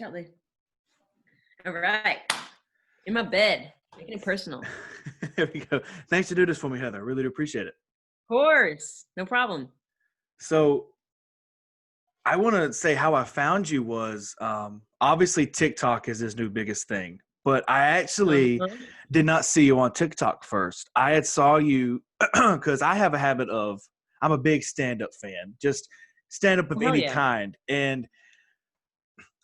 Charlie. All right. In my bed. Making it personal. There we go. Thanks to do this for me, Heather. I really do appreciate it. Of course. No problem. So I want to say how I found you was obviously TikTok is his new biggest thing, but I actually did not see you on TikTok first. I had saw you because I have a habit of, I'm a big stand-up fan, just stand-up of any kind. And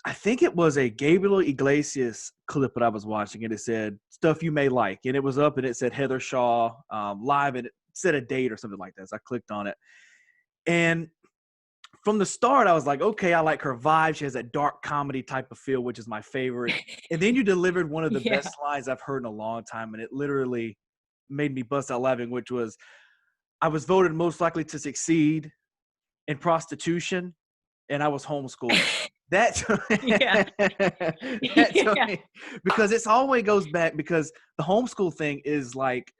I think it was a Gabriel Iglesias clip that I was watching, and it said stuff you may like. And it was up and it said Heather Shaw live, and it said a date or something like that. So I clicked on it. And from the start, I was like, okay, I like her vibe. She has that dark comedy type of feel, which is my favorite. And then you delivered one of the best lines I've heard in a long time. And it literally made me bust out laughing, which was, I was voted most likely to succeed in prostitution, and I was homeschooled. That's because it's always goes back, because the homeschool thing is like,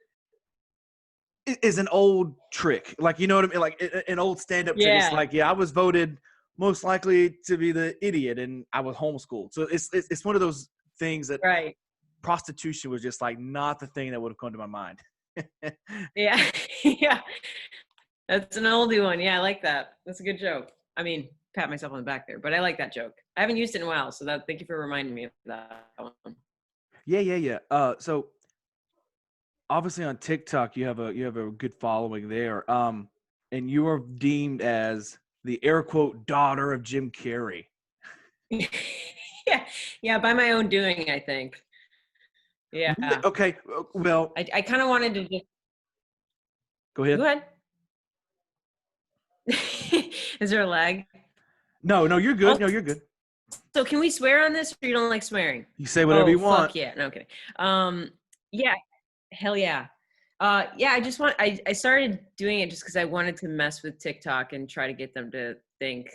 is an old trick. Like, you know what I mean? Like an old stand-up trick. It's like, I was voted most likely to be the idiot, and I was homeschooled. So it's one of those things that prostitution was just like not the thing that would have come to my mind. Yeah. That's an oldie one. Yeah, I like that. That's a good joke. I mean, pat myself on the back there, but I like that joke. I haven't used it in a while, so thank you for reminding me of that one. Yeah. So obviously on TikTok you have a good following there. And you are deemed as the air quote daughter of Jim Carrey. Yeah, by my own doing, I think. Yeah. Okay. Well, I kind of wanted to just go ahead. Is there a lag? No, you're good. No, you're good. So can we swear on this, or you don't like swearing? You say whatever you want. Fuck yeah. No, kidding. Yeah. Hell yeah. I started doing it just because I wanted to mess with TikTok and try to get them to think,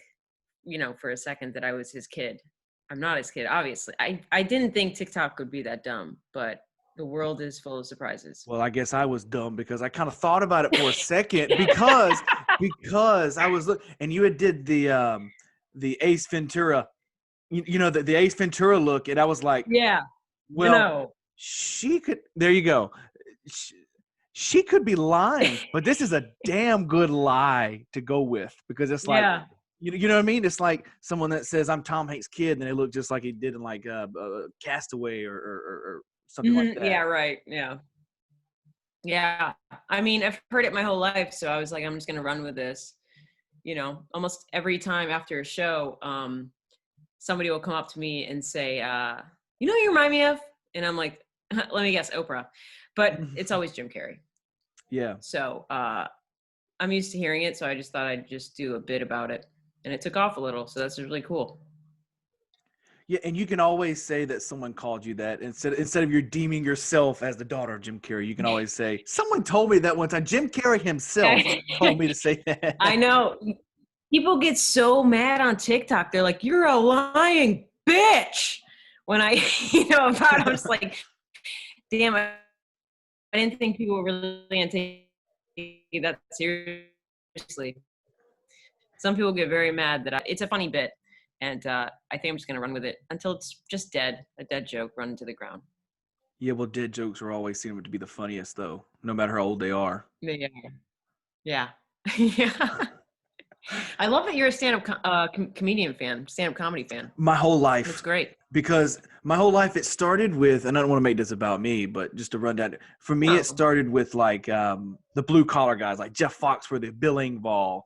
for a second that I was his kid. I'm not his kid, obviously. I didn't think TikTok would be that dumb, but the world is full of surprises. Well, I guess I was dumb because I kind of thought about it for a second because I was and you had did the Ace Ventura, the Ace Ventura look, and I was like, well, she could. There you go. She could be lying, but this is a damn good lie to go with, because it's like, you know what I mean? It's like someone that says I'm Tom Hanks' kid, and they look just like he did in like Castaway or something like that. Yeah, right. Yeah. I mean, I've heard it my whole life, so I was like, I'm just gonna run with this. Almost every time after a show, somebody will come up to me and say, you know who you remind me of? And I'm like, let me guess, Oprah. But it's always Jim Carrey. Yeah. So I'm used to hearing it, so I just thought I'd just do a bit about it. And it took off a little, so that's really cool. Yeah, and you can always say that someone called you that instead of you deeming yourself as the daughter of Jim Carrey. You can always say, someone told me that one time. Jim Carrey himself told me to say that. I know. People get so mad on TikTok. They're like, you're a lying bitch. When I'm just like, damn, I didn't think people were really going to take that seriously. Some people get very mad that it's a funny bit. And I think I'm just going to run with it until it's just dead. A dead joke run into the ground. Yeah, well, dead jokes are always seen to be the funniest, though, no matter how old they are. Yeah. I love that you're a stand-up comedian fan, stand-up comedy fan. My whole life. It's great. Because my whole life, it started with, and I don't want to make this about me, but just to run down, for me, it started with like the blue collar guys, like Jeff Foxworthy, Bill Engvall,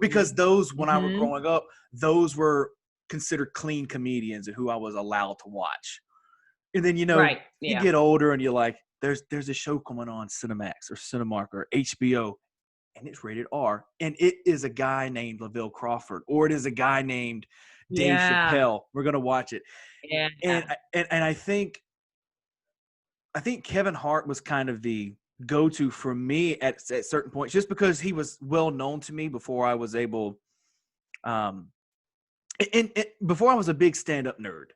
because those, when I was growing up, those were considered clean comedians and who I was allowed to watch. And then, you get older and you're like, there's a show coming on Cinemax or Cinemark or HBO, and it's rated R, and it is a guy named Lavelle Crawford, or it is a guy named Dave Chappelle. We're gonna watch it. Yeah. And I think Kevin Hart was kind of the go-to for me at certain points, just because he was well known to me before I was able, before I was a big stand-up nerd.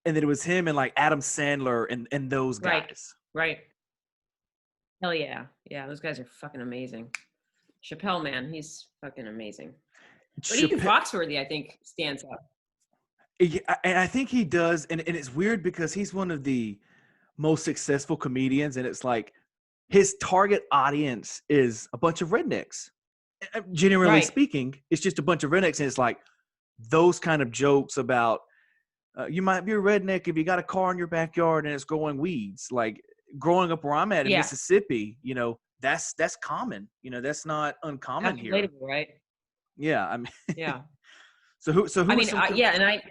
And then it was him and like Adam Sandler and those guys. Right. Hell yeah. Yeah, those guys are fucking amazing. Chappelle, man, he's fucking amazing. But even Foxworthy, I think, stands up. And I think he does, and it's weird because he's one of the most successful comedians, and it's like his target audience is a bunch of rednecks. Generally Right. speaking, it's just a bunch of rednecks, and it's like those kind of jokes about you might be a redneck if you got a car in your backyard and it's growing weeds. Like growing up where I'm at in Yeah. Mississippi, that's common. That's not uncommon That's here. relatable, right? Yeah, I mean, Yeah. so who I are mean, some? yeah, and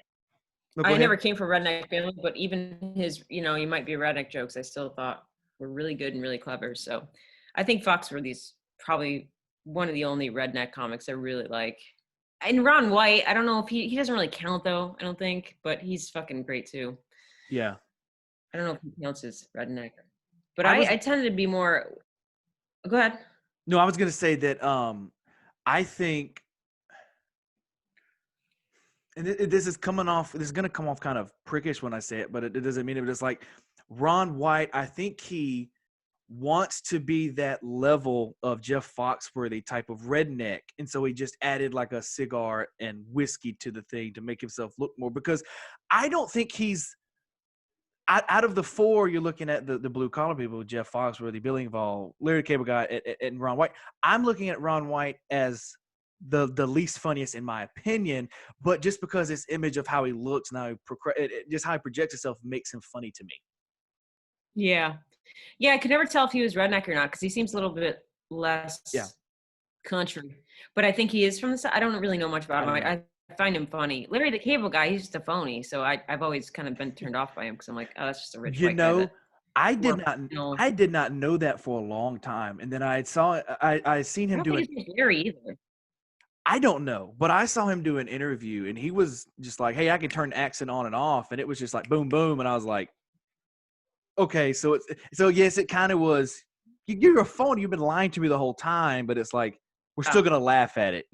No, go I ahead. never came from a redneck family, but even his, you might be a redneck jokes, I still thought were really good and really clever. So I think Foxworthy's probably one of the only redneck comics I really like. And Ron White, I don't know if he doesn't really count though, I don't think, but he's fucking great too. Yeah, I don't know if he counts as redneck. But I was I tended to be more, go ahead. no, I was gonna say that I think, and this is coming off. This is gonna come off kind of prickish when I say it, but it doesn't mean it. But it's like Ron White. I think he wants to be that level of Jeff Foxworthy type of redneck, and so he just added like a cigar and whiskey to the thing to make himself look more. Because I don't think he's out of the four. You're looking at the blue collar people: Jeff Foxworthy, Billy Engvall, Larry the Cable Guy, and Ron White. I'm looking at Ron White as the least funniest in my opinion, but just because his image of how he looks now, just how he projects himself makes him funny to me. Yeah. Yeah, I could never tell if he was redneck or not because he seems a little bit Yeah, less country. But I think he is from the South. I don't really know much about I him. don't know. I find him funny. Larry the Cable Guy, he's just a phony. So I've always kind of been turned off by him because I'm like, oh, that's just a rich You white guy know, that I more did not no. I did not know that for a long time, and then I seen I him don't do think an his name's Larry either. I don't know, but I saw him do an interview, and he was just like, "Hey, I can turn the accent on and off," and it was just like boom, boom, and I was like, "Okay, so yes, it kind of was. You're a phone. You've been lying to me the whole time, but it's like we're Yeah. still gonna laugh at it."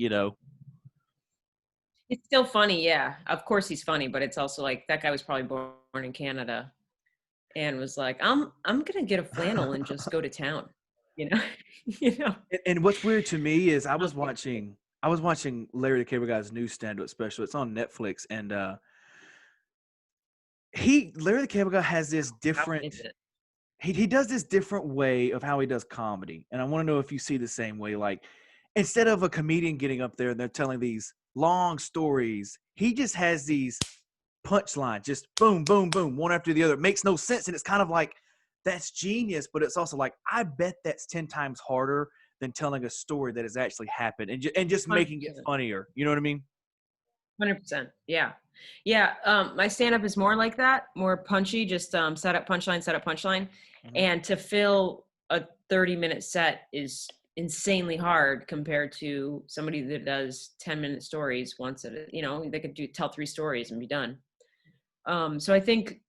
It's still funny, yeah. Of course he's funny, but it's also like that guy was probably born in Canada and was like, I'm gonna get a flannel and just go to town. You know? you know. And what's weird to me is Okay. I was watching Larry the Cable Guy's new stand-up special. It's on Netflix, and Larry the Cable Guy has this How different. is it? He does this different way of how he does comedy, and I want to know if you see the same way. Like instead of a comedian getting up there and they're telling these long stories, he just has these punchlines, just boom, boom, boom, one after the other. It makes no sense, and it's kind of like that's genius, but it's also like I bet that's 10 times harder than telling a story that has actually happened and just making it 100%. funnier. You know what I mean? 100%. Yeah. Yeah. My stand up is more like that, more punchy, just set up punchline, set up punchline. Mhm. And to fill a 30-minute set is insanely hard compared to somebody that does 10-minute stories once they could tell 3 stories and be done. So I think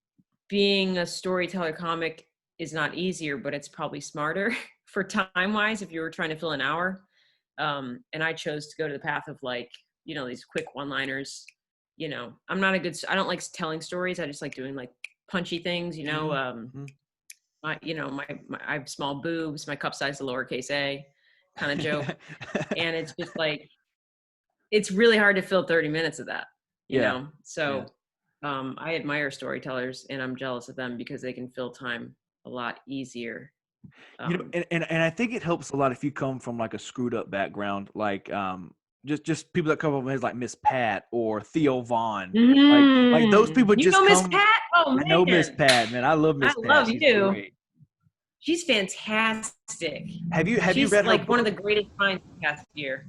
being a storyteller comic is not easier, but it's probably smarter for time wise if you were trying to fill an hour. And I chose to go to the path of like, these quick one-liners. I don't like telling stories. I just like doing like punchy things, Mhm. Mhm. I have small boobs, my cup size is lowercase a kind of joke. And it's just like, it's really hard to fill 30 minutes of that, Yeah. Yeah. So I admire storytellers and I'm jealous of them because they can fill time a lot easier. Um, And I think it helps a lot if you come from like a screwed up background, like just people that come up with like Miss Pat or Theo Vaughn, like those people you just know Miss come. Pat? Oh I know Miss man, Pat, man. I love I Miss Pat. love She's you. great. She's fantastic. Have you She's read her like one of book? the greatest minds of the past year.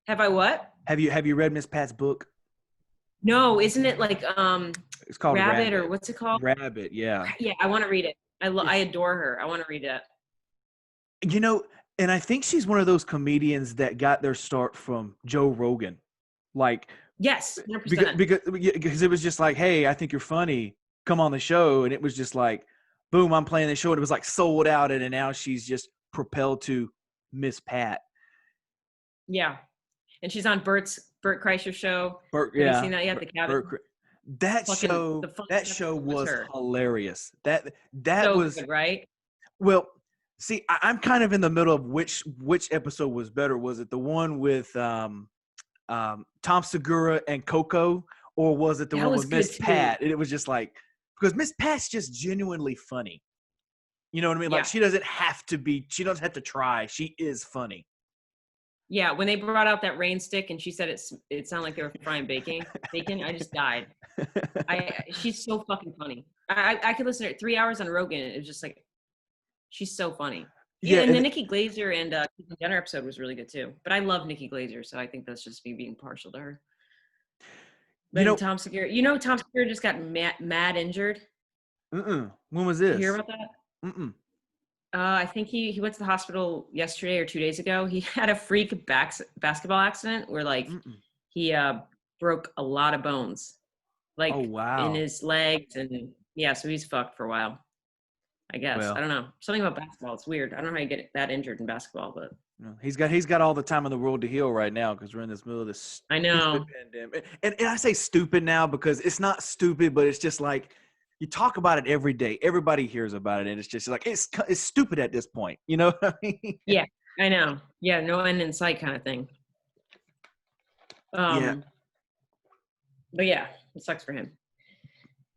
Have I what? Have you read Miss Pat's book? No, isn't it like It's called Rabbit or Rabbit. what's it called? Rabbit, yeah. Yeah, I want to read it. I It's adore her. I want to read it. you know, and I think she's one of those comedians that got their start from Joe Rogan. Like Yes, because 100%. because because it was just like, hey, I think you're funny. Come on the show, and it was just like, boom, I'm playing the show, and it was like sold out, and now she's just propelled to Miss Pat. Yeah, and she's on Bert Kreischer show. Burt, Have you seen yeah, that yet? The cabin. that Fucking show the funniest that show episode was was her. hilarious. That So was good, right? well. See, I'm kind of in the middle of which episode was better. Was it the one with Tom Segura and Coco, or was it the That one was with good Miss too. Pat? And it was just like, because Miss Pat's just genuinely funny. You know what I mean? Like Yeah. she doesn't have to try. She is funny. Yeah, when they brought out that rain stick and she said it sounded like they were frying bacon, I just died. She's so fucking funny. I could listen to it 3 hours on Rogan. It was just like, she's so funny. Yeah, Yeah, and the and Nikki Glazer and Caitlyn Jenner episode was really good too. But I love Nikki Glazer, so I think that's just me being partial to her. you Then know, Tom Segura, Tom Segura just got mad injured. when was Did you hear this? about that? Mm-mm. I think he went to the hospital yesterday or 2 days ago. He had a freak basketball accident where like Mm-mm. he broke a lot of bones, Oh like in wow. his legs, and yeah, so he's fucked for a while. I guess I Well, don't know, something about basketball. It's weird. I don't know how you get that injured in basketball, but he's got all the time in the world to heal right now because we're in this middle of this I stupid know. pandemic. And I say stupid now because it's not stupid, but it's just like you talk about it every day. Everybody hears about it, and it's just like it's stupid at this point. You know what I mean? Yeah, I know. Yeah, no end in sight kind of thing. Yeah. But yeah, it sucks for him.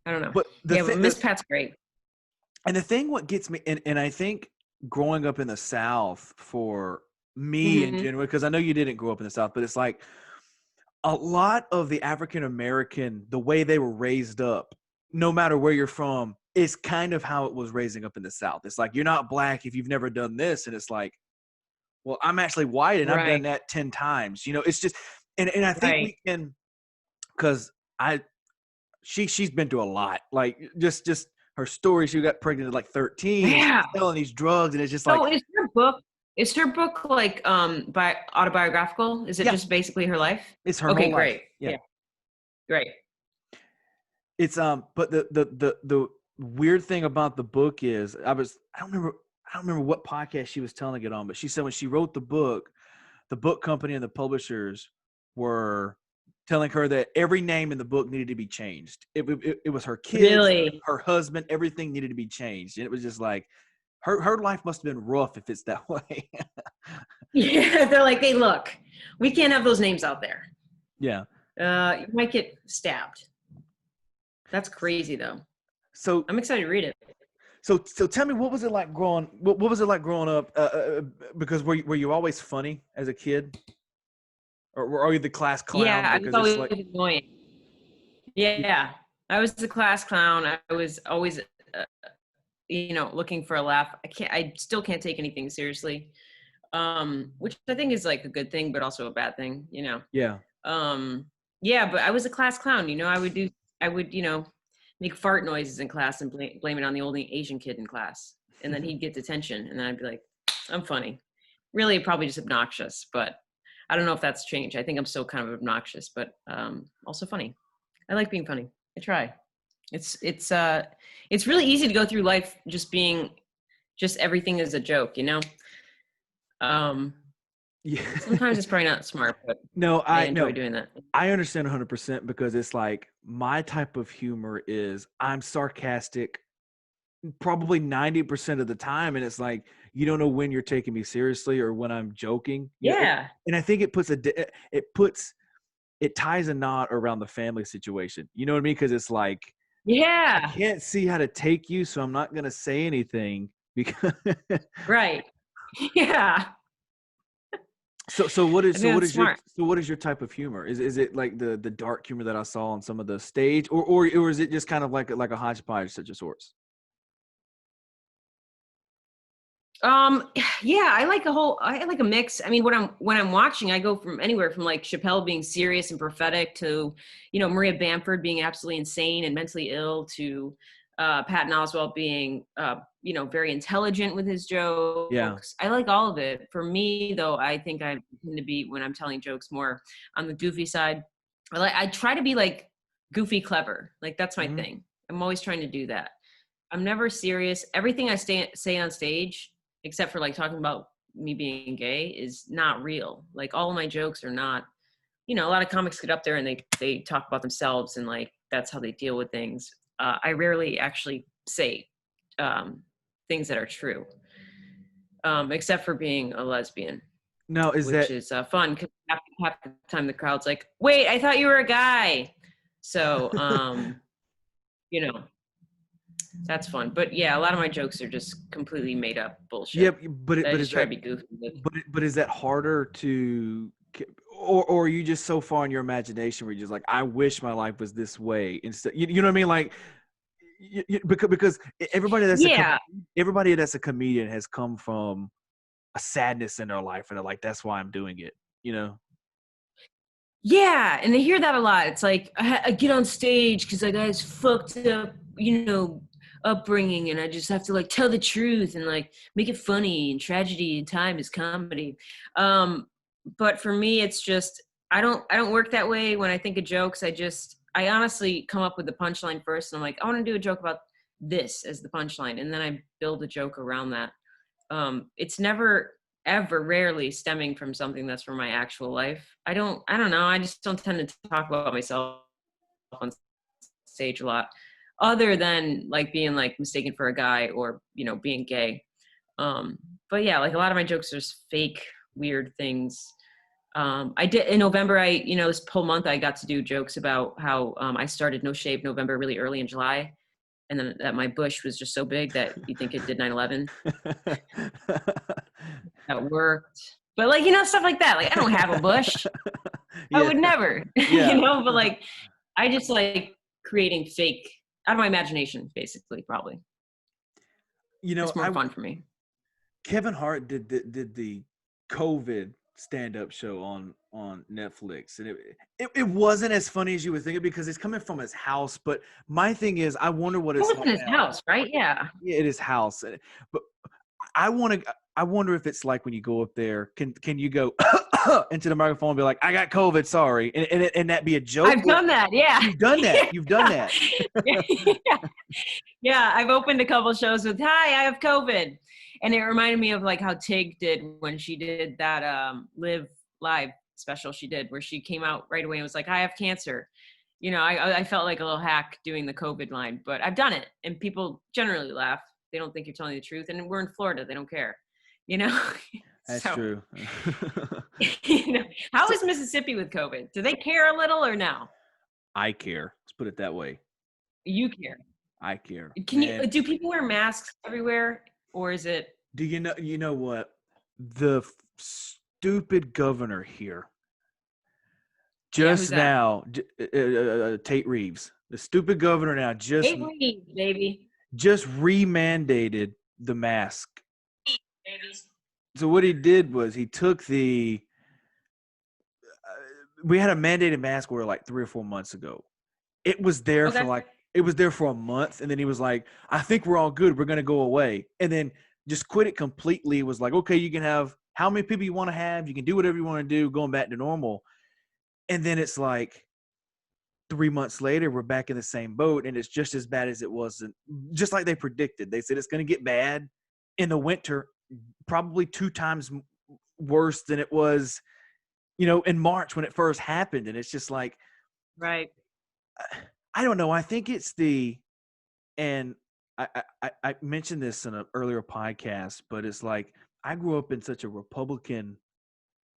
I don't know. But But Miss Pat's great. and the thing what gets me, and I think growing up in the South for me in Mm-hmm. general, because I know you didn't grow up in the South, but it's like a lot of the African American, the way they were raised up, no matter where you're from, is kind of how it was raising up in the South. It's like, you're not black if you've never done this. And it's like, well, I'm actually white and I've Right. done that 10 times. It's just, and I think Right. we can, because she's been through a lot. Like just her story, she got pregnant at like 13 and Yeah. she's selling these drugs. And it's just like, So is her book like autobiographical? Is it yeah, just basically her life? it's her Okay, whole life. great. Yeah. Yeah. Great. It's but the weird thing about the book is I don't remember what podcast she was telling it on, but she said when she wrote the book company and the publishers were telling her that every name in the book needed to be changed. It was her kids, Really? her husband, everything needed to be changed. And it was just like her life must have been rough if it's that way. Yeah, they're like, hey, look, we can't have those names out there. Yeah. You might get stabbed. That's crazy though. So I'm excited to read it. So tell me, what was it like growing up? Because were you always funny as a kid, or were you the class clown? Yeah, I was Because it's always like, annoying. Yeah, I was the class clown. I was always, looking for a laugh. I still can't take anything seriously, which I think is like a good thing, but also a bad thing, yeah, Yeah, but I was a class clown. I would, make fart noises in class and blame it on the only Asian kid in class. And then he'd get detention. And then I'd be like, I'm funny. Really, probably just obnoxious, but I don't know if that's changed. I think I'm still kind of obnoxious, but also funny. I like being funny. I try. It's really easy to go through life just everything is a joke, yeah. Sometimes it's probably not smart, but No, I enjoy doing that. I understand 100% because it's like my type of humor is I'm sarcastic probably 90% of the time, and it's like you don't know when you're taking me seriously or when I'm joking. Yeah. And I think it ties a knot around the family situation. You know what I mean? Because it's like, I Yeah. can't see how to take you, so I'm not gonna say anything because. Right. Yeah. So what I think that's smart. what is your type of humor? Is it like the dark humor that I saw on some of the stage, or is it just kind of like a hodgepodge such of sorts? Yeah, I like a mix. I mean, when I'm watching, I go from anywhere from like Chappelle being serious and prophetic to, Maria Bamford being absolutely insane and mentally ill to Patton Oswalt being very intelligent with his Yeah. jokes. I like all of it. For me though, I think I tend to be, when I'm telling jokes, more on the goofy side. I try to be like goofy clever. Like that's my Mhm. thing. I'm always trying to do that. I'm never serious. Everything I say on stage, except for like talking about me being gay, is not real. Like all of my jokes are not, a lot of comics get up there and they talk about themselves and like that's how they deal with things. I rarely actually say things that are true, except for being a lesbian. No, is which that is fun because half the time the crowd's like, wait, I thought you were a guy. So, you know, that's fun. But yeah, a lot of my jokes are just completely made up yeah, bullshit but that I is just try that to be goofy with. but is that harder to or are you just so far in your imagination where you're just like, I wish my life was this way instead, you know what I mean? Like because Yeah. everybody that's a comedian has come from a sadness in their life and they're like, that's why I'm doing it, you know? Yeah, and I hear that a lot. It's like I get on stage because I got this fucked up, upbringing, and I just have to like tell the truth and like make it funny. And tragedy and time is comedy. But for me, it's just I don't work that way. When I think of jokes, I honestly come up with the punchline first, and I'm like, I want to do a joke about this as the punchline, and then I build a joke around that. It's never ever rarely stemming from something that's from my actual life. I don't know. I just don't tend to talk about myself on stage a lot other than like being like mistaken for a guy or, being gay. But yeah, like a lot of my jokes are just fake, weird things. I did in November, this whole month I got to do jokes about how I started No Shave November really early in July. And then that my bush was just so big that you think it did 9/11. That worked. But like, stuff like that. Like I don't have a bush. I Yeah, would never, yeah. but like I just like creating fake out of my imagination, basically, probably. It's more I fun for me. Kevin Hart did the COVID stand-up show on Netflix, and it wasn't as funny as you would think it because it's coming from his house. But my thing is, I wonder what It it's was like in his now. house, right? Yeah. Yeah, it is house, but I wonder if it's like when you go up there, can you go into the microphone and be like, I got COVID, sorry, and that be a joke? I've done that. Yeah. You've done that. You've done that. Yeah. Yeah. I've opened a couple shows with, hi, I have COVID. And it reminded me of like how Tig did when she did that Live Live special she did, where she came out right away and was like, I have cancer. I felt like a little hack doing the COVID line, but I've done it. And people generally laugh. They don't think you're telling the truth. And we're in Florida. They don't care, That's So, true. how is Mississippi with COVID? Do they care a little or no? I care. Let's put it that way. You care. I care. Do people wear masks everywhere or is it? Do you know what? The stupid governor here Who's just that? now, Tate Reeves, the stupid governor now Tate Reeves, baby. just remandated the mask. So what he did was he took we had a mandated mask order like 3 or 4 months ago. It was there for a month, and then he was like, I think we're all good. We're going to go away. And then just quit it completely. It was like, okay, you can have how many people you want to have. You can do whatever you want to do, going back to normal. And then it's like 3 months later, we're back in the same boat, and it's just as bad as it was, just like they predicted. They said it's going to get bad in the winter, probably 2 times worse than it was, in March when it first happened. And it's just like, Right. I don't know. I think it's and I mentioned this in an earlier podcast, but it's like I grew up in such a Republican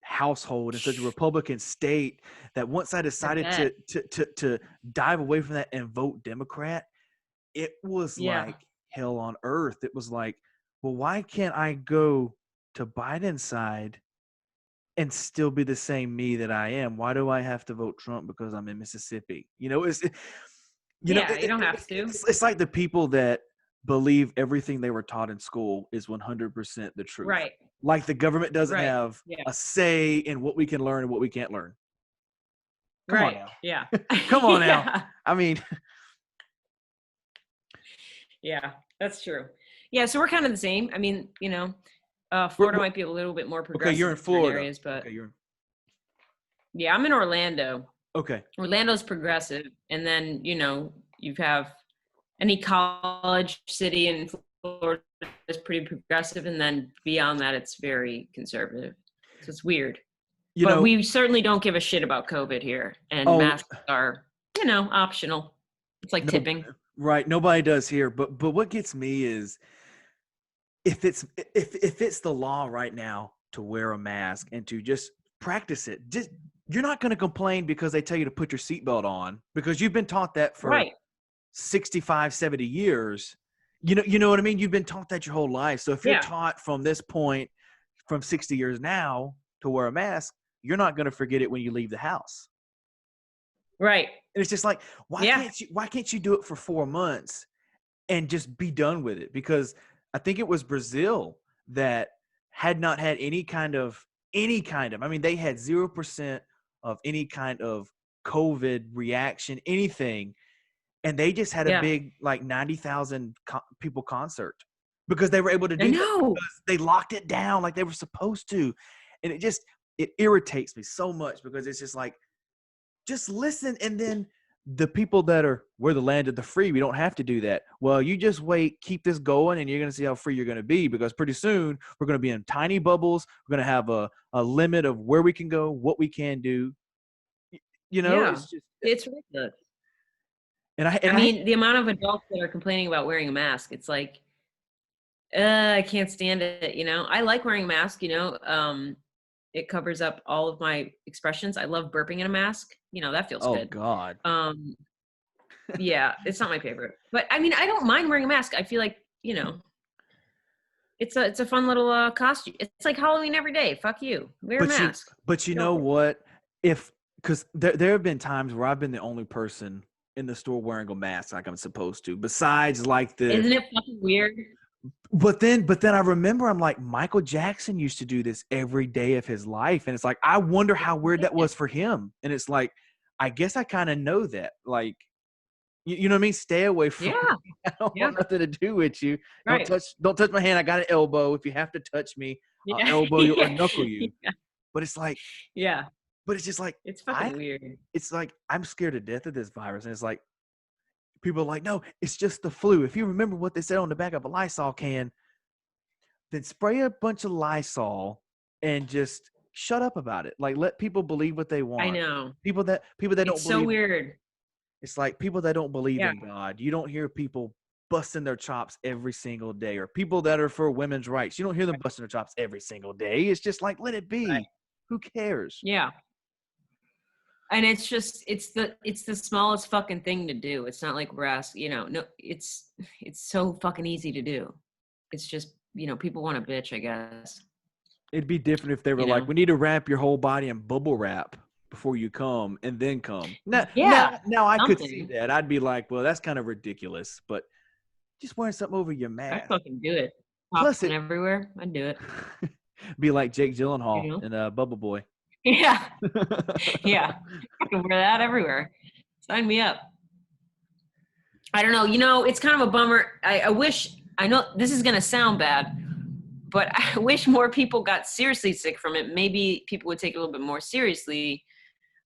household in such a Republican state that once I decided to dive away from that and vote Democrat, it was like hell on earth. It was like, well, why can't I go to Biden's side and still be the same me that I am? Why do I have to vote Trump because I'm in Mississippi? You don't have to. It's like the people that believe everything they were taught in school is 100% the truth. Right. Like the government doesn't have a say in what we can learn and what we can't learn. Come on now. Yeah. Come on now. I mean. Yeah, that's true. Yeah, so we're kind of the same. I mean, Florida might be a little bit more progressive. Okay, you're in Florida. Areas, but yeah, I'm in Orlando. Okay. Orlando's progressive, and then you have any college city in Florida is pretty progressive, and then beyond that, it's very conservative. So it's weird. But we certainly don't give a shit about COVID here, and masks are, optional. It's like tipping. Right. Nobody does here. But what gets me is if it's the law right now to wear a mask and to just practice it. Just, you're not going to complain because they tell you to put your seatbelt on, because you've been taught that for 65, 70 years. You know what I mean? You've been taught that your whole life. So if you're taught from this point, from 60 years now, to wear a mask, you're not going to forget it when you leave the house. Right. And it's just like, why can't you do it for 4 months and just be done with it? Because I think it was Brazil that had not had any kind of, I mean, they had 0% of any kind of COVID reaction, anything. And they just had a big, like 90,000 people concert because they were able to do that because they locked it down like they were supposed to. And it irritates me so much because it's just like, just listen. And then the people that we're the land of the free, we don't have to do that. Well, you just wait, keep this going, and you're going to see how free you're going to be, because pretty soon we're going to be in tiny bubbles. We're going to have a limit of where we can go, what we can do. It's ridiculous. And I mean, the amount of adults that are complaining about wearing a mask, it's like, I can't stand it. I like wearing a mask, it covers up all of my expressions. I love burping in a mask. That feels good. Oh God. Yeah, it's not my favorite, but I mean, I don't mind wearing a mask. I feel like, it's a fun little costume. It's like Halloween every day. Fuck you. Wear a mask. But you know what? Because there have been times where I've been the only person in the store wearing a mask like I'm supposed to, besides like Isn't it fucking weird? But then I remember, I'm like, Michael Jackson used to do this every day of his life. And it's like, I wonder how weird that was for him. And it's like, I guess I kind of know that. Like, you know what I mean? Stay away from me. I don't want nothing to do with you. Right. Don't touch my hand. I got an elbow. If you have to touch me, I'll elbow you or knuckle you. But it's like, but it's just like, it's fucking weird. It's like, I'm scared to death of this virus. And it's like, people are like, no, it's just the flu. If you remember what they said on the back of a Lysol can, then spray a bunch of Lysol and just shut up about it. Like, let people believe what they want. I know. People that don't believe. It's so weird. It's like people that don't believe in God. You don't hear people busting their chops every single day, or people that are for women's rights. You don't hear them busting their chops every single day. It's just like, let it be. Right. Who cares? Yeah. And it's just, it's the smallest fucking thing to do. It's not like we're asking, no, it's so fucking easy to do. It's just, people want to bitch, I guess. It'd be different if they were like, we need to wrap your whole body in bubble wrap before you come and then come. Now I could see that. I'd be like, well, that's kind of ridiculous, but just wearing something over your mask. I'd fucking do it. Plus everywhere. I'd do it. Be like Jake Gyllenhaal in Bubble Boy. Yeah. Yeah. I can wear that everywhere. Sign me up. I don't know. It's kind of a bummer. I know this is going to sound bad, but I wish more people got seriously sick from it. Maybe people would take it a little bit more seriously.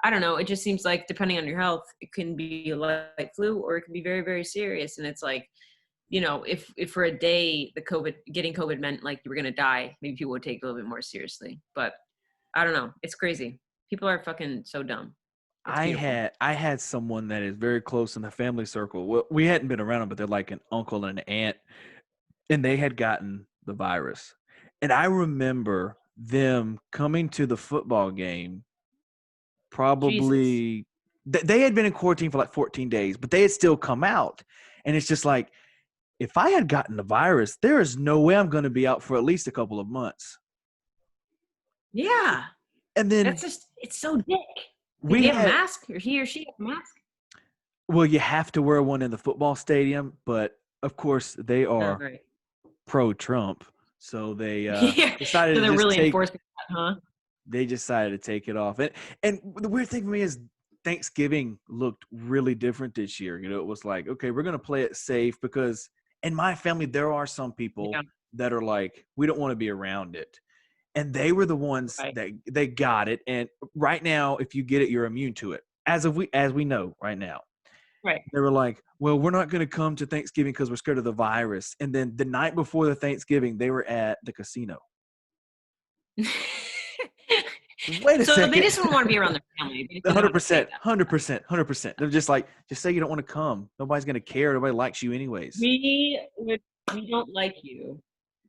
I don't know. It just seems like, depending on your health, it can be a light flu or it can be very, very serious. And it's like, if for a day getting COVID meant like you were going to die, maybe people would take it a little bit more seriously. But I don't know. It's crazy. People are fucking so dumb. I had someone that is very close in the family circle. Well, we hadn't been around them, but they're like an uncle and an aunt, and they had gotten the virus. And I remember them coming to the football game. Probably they had been in quarantine for like 14 days, but they had still come out. And it's just like, if I had gotten the virus, there is no way I'm going to be out for at least a couple of months. Yeah. And then it's so dick. We have a mask, or he or she have a mask? Well, you have to wear one in the football stadium, but of course they are pro-Trump, so they decided to just enforcing that, huh? They decided to take it off. And the weird thing for me is Thanksgiving looked really different this year. It was like, okay, we're going to play it safe, because in my family there are some people that are like, we don't want to be around it. And they were the ones that they got it. And right now, if you get it, you're immune to it. As we know right now. Right. They were like, well, we're not going to come to Thanksgiving because we're scared of the virus. And then the night before the Thanksgiving, they were at the casino. Wait a second. So they just don't want to be around their family. 100%. They're just like, just say you don't want to come. Nobody's going to care. Nobody likes you anyways. We don't like you.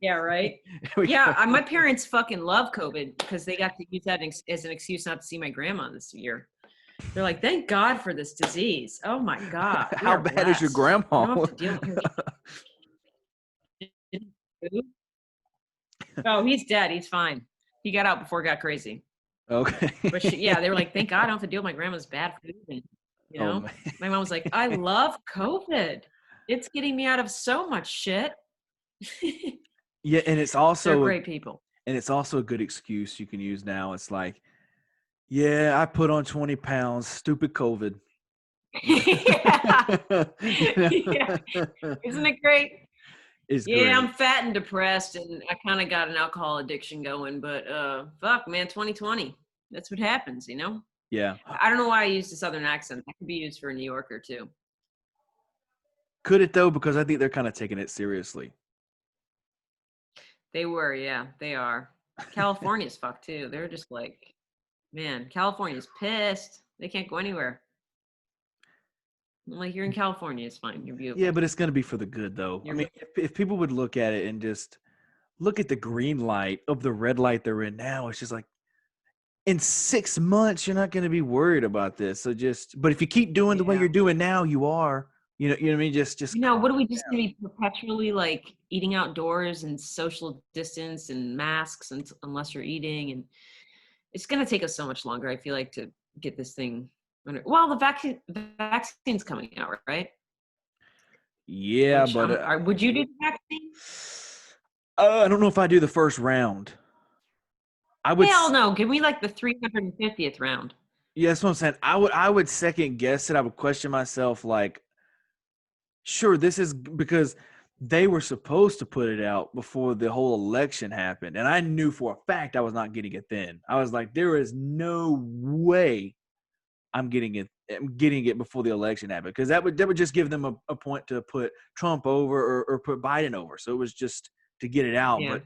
Yeah, right. Yeah, my parents fucking love COVID because they got to use that as an excuse not to see my grandma this year. They're like, thank God for this disease. Oh my God. We How are bad is your blessed. grandma? We don't have to deal with it. Oh, he's dead. He's fine. He got out before it got crazy. Okay. But yeah, they were like, thank God I don't have to deal with my grandma's bad food. And, you Oh, know, man. my mom was like, I love COVID. It's getting me out of so much shit. Yeah, and it's They're also great people. a good excuse you can use now. It's like, yeah, I put on 20 pounds, stupid COVID. Yeah. You know? Yeah. Isn't it great? It's Yeah, great. I'm fat and depressed and I kind of got an alcohol addiction going, but fuck man, 2020. That's what happens, you know? Yeah. I don't know why I used a southern accent. That could be used for a New Yorker too. Could it though? Because I think they're kind of taking it seriously. They were, yeah, they are. California's fucked too. They're just like, man, California's pissed. They can't go anywhere. I'm like, you're in California, it's fine. You're beautiful. Yeah, but it's going to be for the good though. I mean, if people would look at it and just look at the green light of the red light they're in now, it's just like, in 6 months, you're not going to be worried about this. So but if you keep doing the way you're doing now, you are. You know what I mean? Just. What do we just gonna be perpetually like eating outdoors and social distance and masks unless you're eating, and it's gonna take us so much longer. I feel like to get this thing under. Well, the vaccine's coming out, right? Yeah, Which, but would you do the vaccine? I don't know if I do the first round. I would. Hell no! Give me like the 350th round. Yeah, that's what I'm saying. I would second guess it. I would question myself, like, sure, this is because they were supposed to put it out before the whole election happened, and I knew for a fact I was not getting it then. I was like, there is no way I'm getting it before the election happened, because that would just give them a point to put Trump over or put Biden over. So it was just to get it out. Yeah. But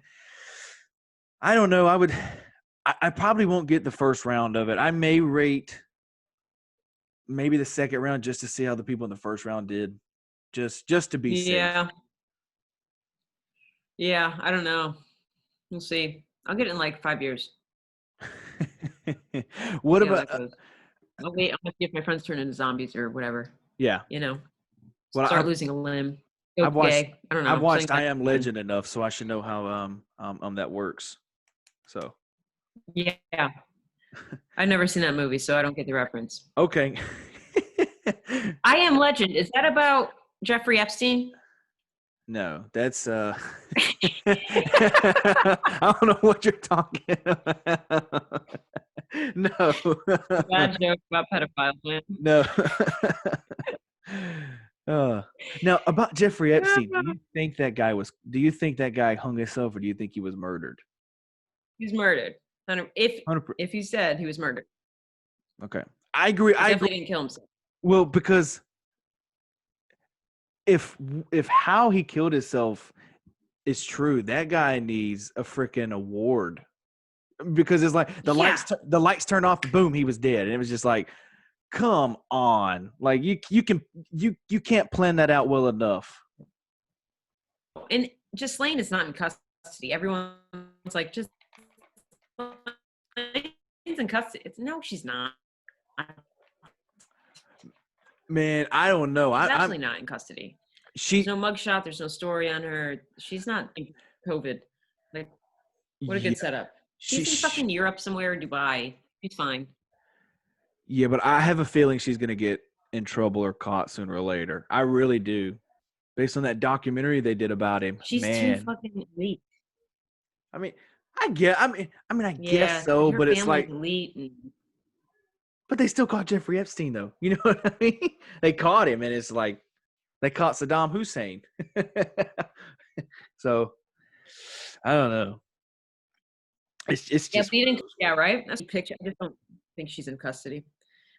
I don't know. I probably won't get the first round of it. I may rate maybe the second round just to see how the people in the first round did, just to be safe. Yeah, I don't know. We'll see. I'll get it in like 5 years. What about? I'll wait. I'm gonna see if my friends turn into zombies or whatever. Yeah. Start losing a limb. I've watched. I don't know. I've watched I Am Legend enough, so I should know how that works. So. Yeah. I've never seen that movie, so I don't get the reference. Okay. I Am Legend. Is that about Jeffrey Epstein? No, that's I don't know what you're talking about. No. Bad joke about pedophiles, man. No. Now about Jeffrey Epstein, do you think that guy hung himself, or do you think he was murdered? He's murdered. If he said he was murdered. Okay. I agree. He definitely didn't kill himself. Well, because if how he killed himself is true, that guy needs a freaking award, because it's like the lights turned off, boom, he was dead, and it was just like, come on, like you can't plan that out well enough. And Ghislaine is not in custody. Everyone's like, just in custody. No, she's not. Man, I don't know. She's actually not in custody. There's no mugshot. There's no story on her. She's not in COVID. Like, what a good setup. She's in fucking Europe somewhere, Dubai. She's fine. Yeah, but I have a feeling she's going to get in trouble or caught sooner or later. I really do. Based on that documentary they did about him. She's too fucking elite. I mean, I guess so, but it's like elite. But they still caught Jeffrey Epstein, though. You know what I mean? They caught him, and it's like they caught Saddam Hussein. So, I don't know. It's just right. That's a picture. I just don't think she's in custody.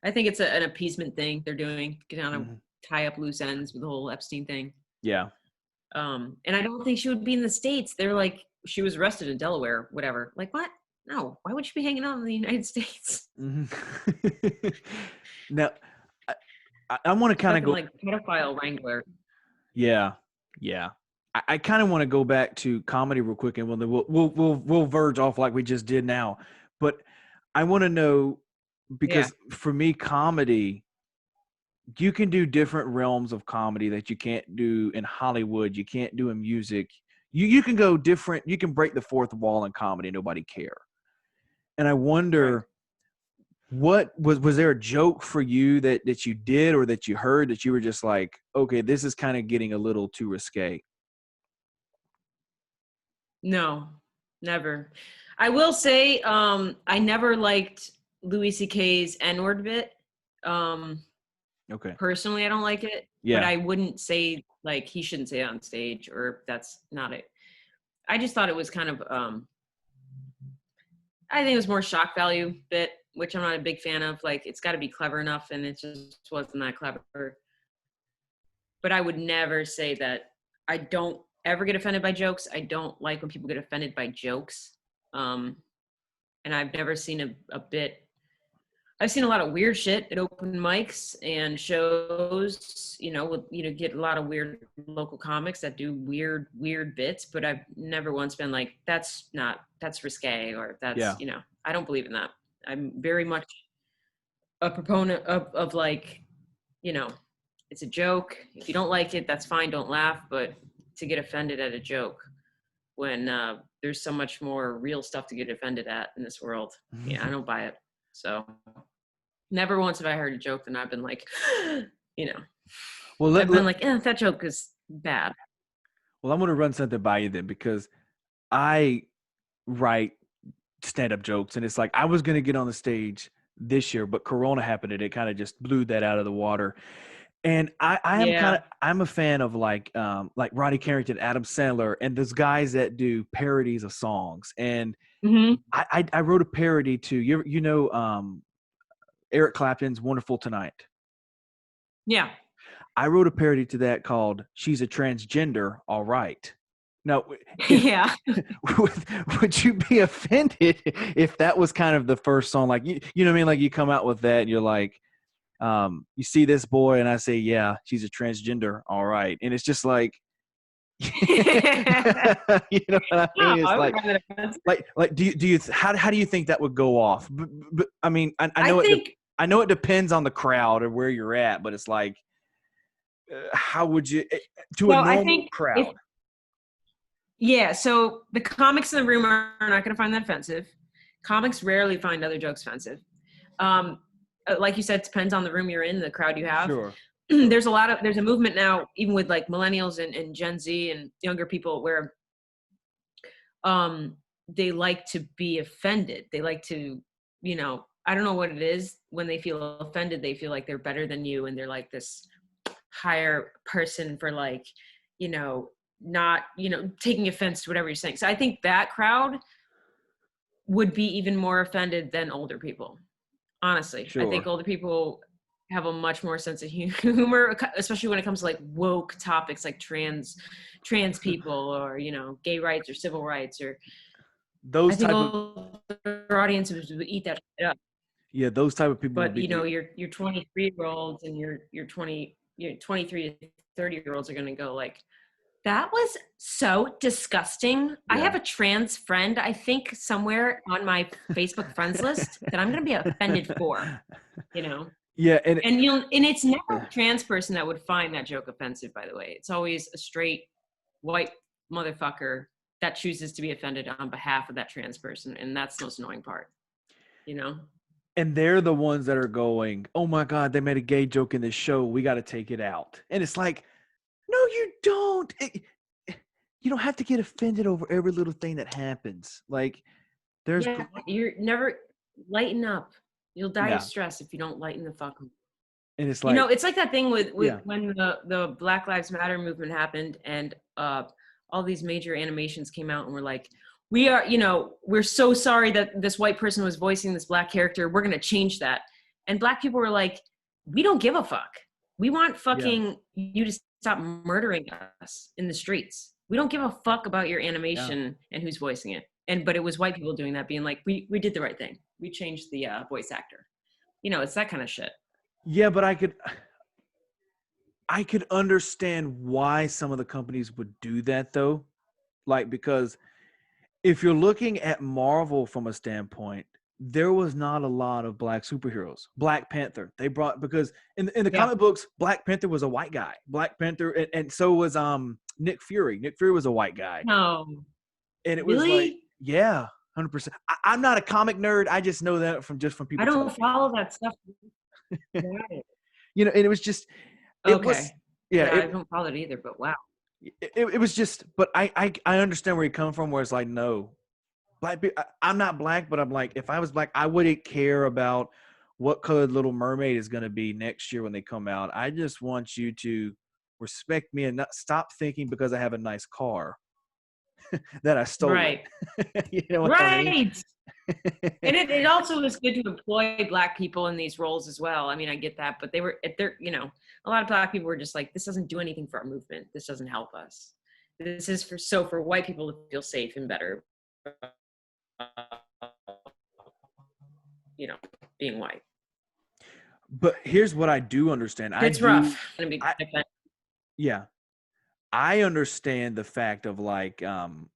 I think it's an appeasement thing they're doing, to tie up loose ends with the whole Epstein thing. Yeah. And I don't think she would be in the States. They're like, she was arrested in Delaware, whatever. Like, what? No, why would she be hanging out in the United States? Mm-hmm. Now, I want to kind of go like pedophile wrangler. Yeah. I kind of want to go back to comedy real quick, and we'll verge off like we just did now. But I want to know, Yeah. because for me, comedy, you can do different realms of comedy that you can't do in Hollywood. You can't do in music. You can go different. You can break the fourth wall in comedy. Nobody care. And I Right. wonder, what was there a joke for you that you did or that you heard that you were just like, okay, this is kind of getting a little too risque? No, never. I will say, I never liked Louis C.K.'s N-word bit. Um, Okay. Personally, I don't like it, but Yeah. I wouldn't say like he shouldn't say it on stage, or that's not it. I just thought it was kind of, I think it was more shock value bit, which I'm not a big fan of. Like, it's got to be clever enough, and it just wasn't that clever. But I would never say that. I don't ever get offended by jokes. I don't like when people get offended by jokes. Um, and I've never seen a bit. I've seen a lot of weird shit at open mics and shows, get a lot of weird local comics that do weird bits, but I've never once been like, that's risque, or that's, Yeah. I don't believe in that. I'm very much a proponent of like, you know, it's a joke. If you don't like it, that's fine. Don't laugh. But to get offended at a joke when there's so much more real stuff to get offended at in this world, yeah, I don't buy it. So never once have I heard a joke and I've been like, Well, I've been like, that joke is bad. well, I'm going to run something by you then, because I write stand-up jokes, and it's like I was going to get on the stage this year, but Corona happened and it kind of just blew that out of the water. And Yeah. I'm a fan of like Rodney Carrington, Adam Sandler, and those guys that do parodies of songs. And Hmm. I wrote a parody to Eric Clapton's "Wonderful Tonight." Yeah. I wrote a parody to that called "She's a Transgender, All Right." Now, if Yeah. would you be offended if that was kind of the first song? Like, you know what I mean? Like, you come out with that and you're like, you see this boy, and I say, yeah, she's a transgender, all right. And it's just like, you know what I No, mean? It's I would like, find that offensive. how do you think that would go off? But I mean, I I know think, I know it depends on the crowd or where you're at, but it's like, how would you, to a well, I normal think if, crowd? yeah, so the comics in the room are not going to find that offensive. Comics rarely find other jokes offensive. Um, like you said, it depends on the room you're in, the crowd you have. Sure. There's a movement now, even with like millennials and Gen Z and younger people, where they like to be offended. They like to, I don't know what it is. When they feel offended, they feel like they're better than you, and they're like this higher person for like, not, taking offense to whatever you're saying. So I think that crowd would be even more offended than older people. Honestly, I think Sure. older people have a much more sense of humor, especially when it comes to like woke topics like trans people, or gay rights or civil rights, or I Those think type of older audiences would eat that shit up. Yeah, those type of people would But be your 23-year-olds and your 23 to 30-year-olds are going to go like, that was so disgusting. I yeah. have a trans friend, I think, somewhere on my Facebook friends list that I'm going to be offended for, you know? Yeah, and And it's never a trans person that would find that joke offensive, by the way. It's always a straight white motherfucker that chooses to be offended on behalf of that trans person. And that's the most annoying part, you know? and they're the ones that are going, "Oh my God, they made a gay joke in this show. We got to take it out." And it's like, no, you don't. You don't have to get offended over every little thing that happens. Like, there's, Yeah, you're never lighten up. You'll die of yeah, stress if you don't lighten the fuck up. and it's like, It's like that thing with yeah, when the Black Lives Matter movement happened, and all these major animations came out and were like, we're so sorry that this white person was voicing this black character. We're gonna change that. And black people were like, we don't give a fuck. We want yeah, fucking you to stop murdering us in the streets. We don't give a fuck about your yeah, animation and who's voicing it. But it was white people doing that, being like, we did the right thing. We changed the voice actor. It's that kind of shit. yeah. But I could understand why some of the companies would do that though. Like, because if you're looking at Marvel from a standpoint, there was not a lot of black superheroes. Black Panther, they brought, because in the Yeah. comic books, Black Panther was a white guy. Black Panther, and so was Nick Fury. Nick Fury was a white guy. No. And it was like, Really? yeah, 100%. I'm not a comic nerd. I just know that from people I don't telling me. follow that stuff. You know, and it was just, it was, Okay. yeah, I don't follow it either, but wow. it was just, but I understand where you come from, where it's like, no, black people, I'm not black, but I'm like, if I was black, I wouldn't care about what color Little Mermaid is going to be next year when they come out. I just want you to respect me and not stop thinking because I have a nice car that I stole Right. it. You know what I mean? Right. And it also is good to employ black people in these roles as well. I mean, I get that, but they're, you know, a lot of black people were just like, this doesn't do anything for our movement. This doesn't help us. This is for white people to feel safe and better, you know, being white. But here's what I do understand. It's rough. Yeah. I understand the fact of like The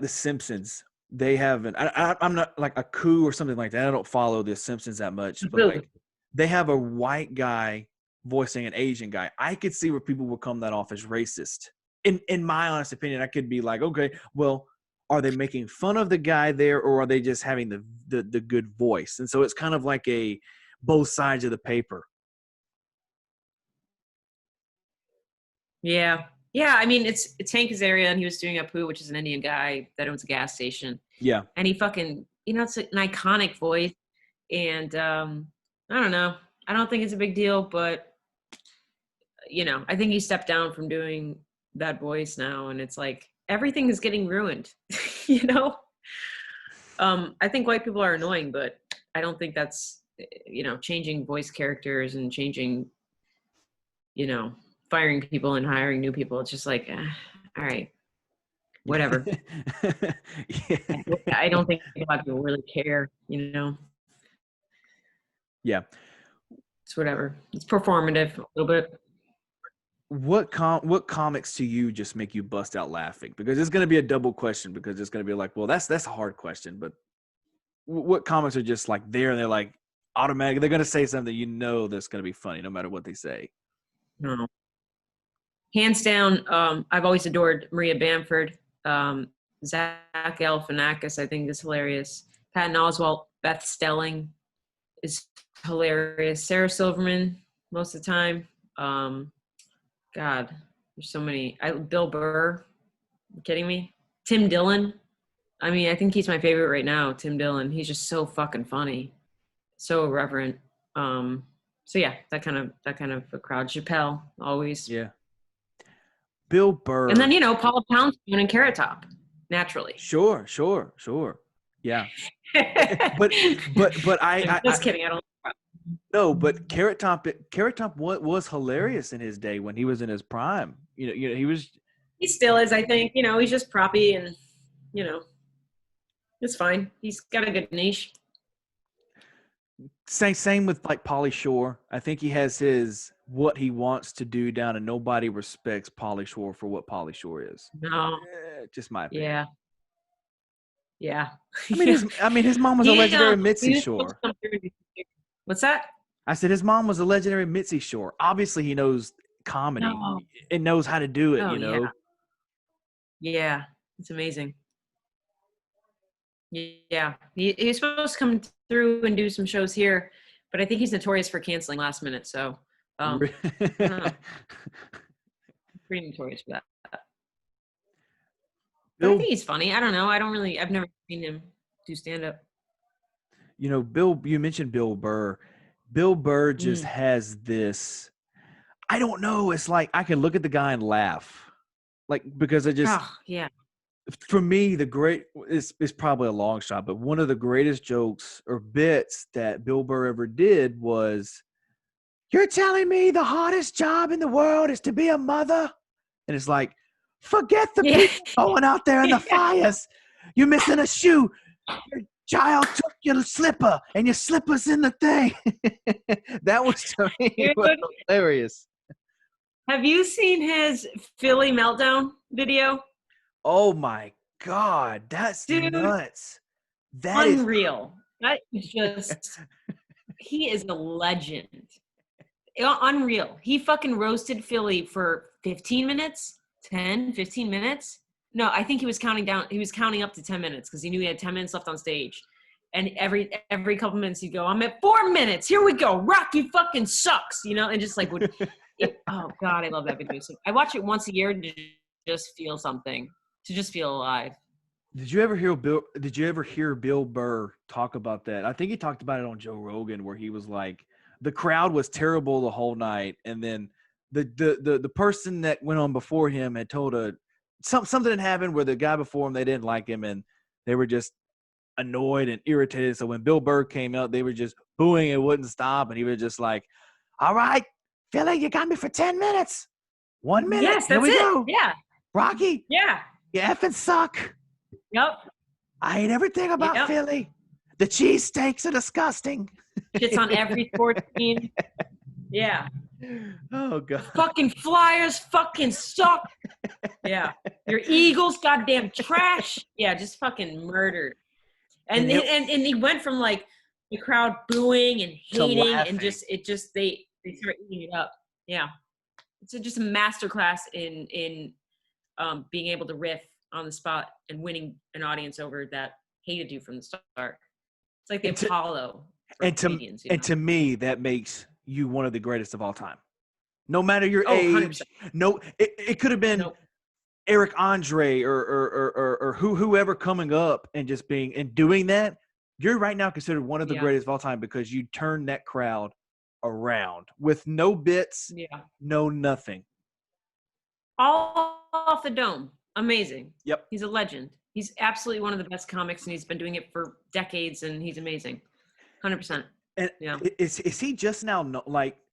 Simpsons. They have I'm not like a coup or something like that. I don't follow the Simpsons that much, but like they have a white guy voicing an Asian guy. I could see where people would come that off as racist. In my honest opinion, I could be like, okay, well, are they making fun of the guy there, or are they just having the good voice? And so it's kind of like a both sides of the paper. Yeah. Yeah. I mean, it's Hank Azaria, and he was doing Apu, which is an Indian guy that owns a gas station. Yeah. And he fucking, you know, it's an iconic voice. And I don't know. I don't think it's a big deal, but, you know, I think he stepped down from doing that voice now. And it's like, everything is getting ruined, you know? I think white people are annoying, but I don't think that's, you know, changing voice characters and changing, you know, firing people and hiring new people. It's just like, all right, whatever. Yeah. I don't think a lot of people really care, you know? Yeah. It's whatever. It's performative a little bit. What comics to you just make you bust out laughing? Because it's going to be a double question, because it's going to be like, well, that's a hard question, but what comics are just like there and they're like automatic? They're going to say something, you know, that's going to be funny no matter what they say. No. Hands down, I've always adored Maria Bamford. Zach Galifianakis, I think, is hilarious. Patton Oswalt, Beth Stelling is hilarious. Sarah Silverman, most of the time. God, there's so many. Bill Burr, are you kidding me? Tim Dillon. I mean, I think he's my favorite right now, Tim Dillon. He's just so fucking funny, so irreverent. So yeah, that kind of a crowd. Chappelle, always. Yeah. Bill Burr. And then, you know, Paula Poundstone and Carrot Top, naturally. Sure. Yeah. but I just kidding. I don't. No, but Carrot Top was hilarious in his day when he was in his prime. You know, he was. He still is, I think. You know, he's just proppy, and you know, it's fine. He's got a good niche. Same with like Pauly Shore. I think he has his what he wants to do down, and nobody respects Pauly Shore for what Pauly Shore is. No, just my opinion. Yeah. I mean, his mom was a legendary Mitzi Shore. What's that? I said his mom was a legendary Mitzi Shore. Obviously, he knows comedy and knows how to do it. You know. Yeah, it's amazing. Yeah, he's supposed to come through and do some shows here, but I think he's notorious for canceling last minute. So, I don't know. Pretty notorious for that. But I think he's funny. I don't know. I've never seen him do stand up. You know, you mentioned Bill Burr. Bill Burr just has this, I don't know. It's like, I can look at the guy and laugh. Like, because for me, it's probably a long shot, but one of the greatest jokes or bits that Bill Burr ever did was, "You're telling me the hardest job in the world is to be a mother?" And it's like, forget the people going out there in the fires. You're missing a shoe. child took your slipper and your slipper's in the thing. That was to me was hilarious. Have you seen his Philly meltdown video? Oh my God, that's Dude, nuts. That is unreal. That is just, he is a legend. Unreal. He fucking roasted Philly for 15 minutes, 10, 15 minutes. No, I think he was counting down. He was counting up to 10 minutes because he knew he had 10 minutes left on stage. And every couple minutes he'd go, I'm at 4 minutes. Here we go. Rocky fucking sucks, you know? And just like, oh God, I love that video. So I watch it once a year to just feel something, to just feel alive. Did you ever hear Bill Burr talk about that? I think he talked about it on Joe Rogan, where he was like, the crowd was terrible the whole night, and then the person that went on before him had told something had happened where the guy before him, they didn't like him, and they were just annoyed and irritated. So when Bill Burr came out, they were just booing and wouldn't stop, and he was just like, "All right, Philly, you got me for 10 minutes. 1 minute. Yes, Here that's we it. go. Yeah. Rocky. Yeah. You effing suck. Yep. I hate everything about Philly. The cheesesteaks are disgusting. Shit's on every sports team. Yeah. Oh God. Fucking Flyers fucking suck. Yeah. Your Eagles goddamn trash. Yeah, just fucking murdered. And he went from like the crowd booing and hating and they start eating it up. Yeah. It's just a masterclass in being able to riff on the spot and winning an audience over that hated you from the start. It's like the Apollo. And to me, that makes you one of the greatest of all time. No matter your age. 100%. No, it could have been Eric Andre or whoever coming up and just doing that. You're right now considered one of the greatest of all time because you turned that crowd around with no bits, no nothing. All off the dome. Amazing. Yep. He's a legend. He's absolutely one of the best comics, and he's been doing it for decades, and he's amazing. 100%. And is he just now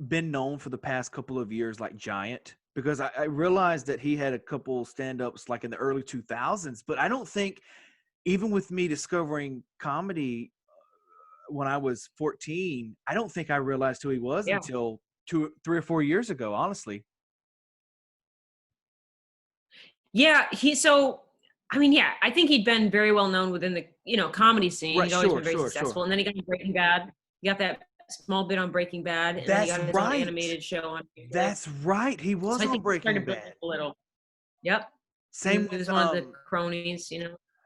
been known for the past couple of years like Giant? Because I realized that he had a couple stand-ups like in the early 2000s, but I don't think, even with me discovering comedy when I was 14, I don't think I realized who he was until 3 or 4 years ago, honestly. Yeah, I think he'd been very well known within the, comedy scene. Right, he'd always been very successful. And then he got Breaking Bad. He got that small bit on Breaking Bad. And then he got his own animated show on YouTube. That's right. He was on Breaking Bad. A little. Yep. Same with one of the cronies,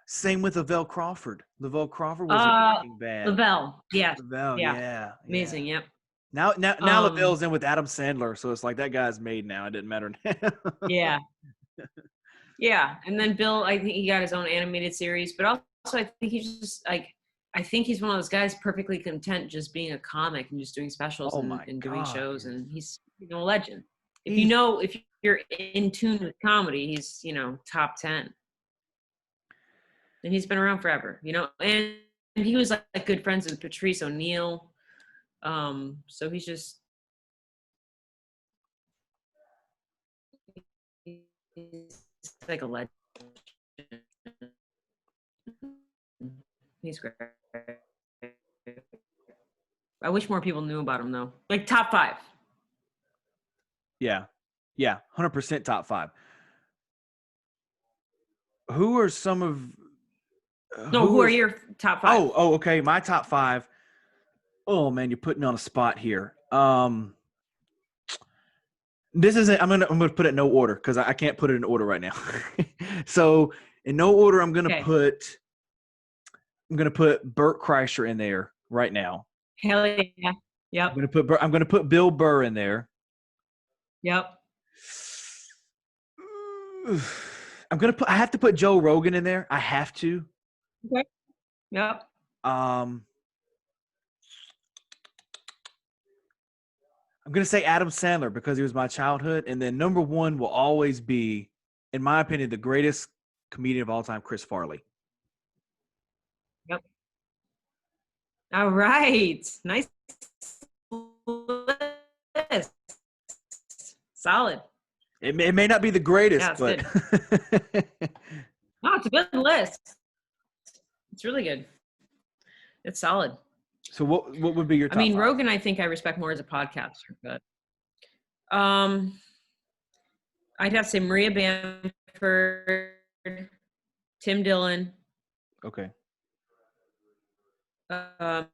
Same with Lavelle Crawford. Lavelle Crawford was in Breaking Bad. Lavelle, yeah. Lavelle, yeah. Amazing, yep. Now Lavelle's in with Adam Sandler, so it's like that guy's made now. It didn't matter. Yeah. Yeah, and then Bill, I think he got his own animated series, but also I think he's just I think he's one of those guys perfectly content just being a comic and just doing specials and doing shows, and he's a legend. If you're in tune with comedy, he's top 10, and he's been around forever, and he was like good friends with Patrice O'Neill, so he's just. He's like a legend. He's great. I wish more people knew about him though. Like top 5. Yeah, 100% top 5. Who are some of? Who are your top 5? Oh, okay. My top 5. Oh man, you're putting me on a spot here. This isn't. I'm gonna put it in no order because I can't put it in order right now. So in no order, I'm gonna put Bert Kreischer in there right now. Hell yeah! Yep. I'm gonna put Bill Burr in there. Yep. I have to put Joe Rogan in there. I have to. Okay. Yep. I'm going to say Adam Sandler because he was my childhood. And then number 1 will always be, in my opinion, the greatest comedian of all time, Chris Farley. Yep. All right. Nice list. Solid. It may not be the greatest, but. No, it's a good list. It's really good. It's solid. So what would be your top five? Rogan, I think I respect more as a podcaster, but I'd have to say Maria Bamford, Tim Dillon. Okay. Patton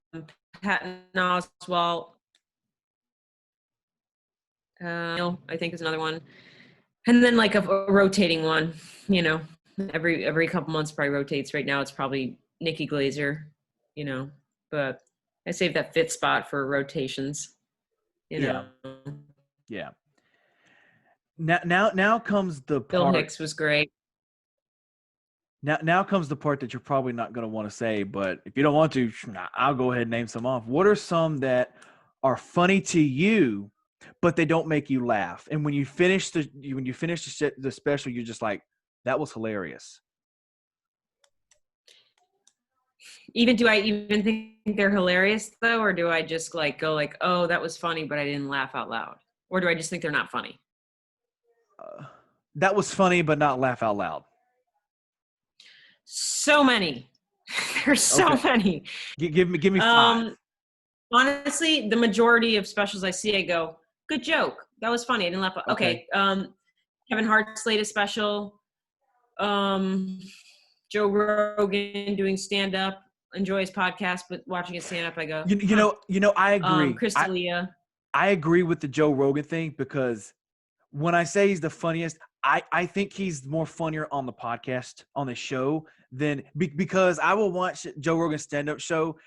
Oswalt. I think is another one. And then like a rotating one, every couple months probably rotates. Right now it's probably Nikki Glaser, but I saved that fifth spot for rotations, Yeah. Now comes the part. Bill Hicks was great. Now comes the part that you're probably not going to want to say, but if you don't want to, I'll go ahead and name some off. What are some that are funny to you, but they don't make you laugh? And when you finish the special, you're just like, that was hilarious. Do I even think they're hilarious though, or do I just go oh, that was funny, but I didn't laugh out loud, or do I just think they're not funny? That was funny, but not laugh out loud. So many. There's so many. Give me five. Honestly, the majority of specials I see, I go, good joke. That was funny. I didn't laugh. Okay. Kevin Hart's latest special. Joe Rogan doing stand up. Enjoy his podcast, but watching his stand up, I go. I agree. Crystalia. I agree with the Joe Rogan thing, because when I say he's the funniest, I think he's more funnier on the podcast, on the show, than because I will watch Joe Rogan's stand-up show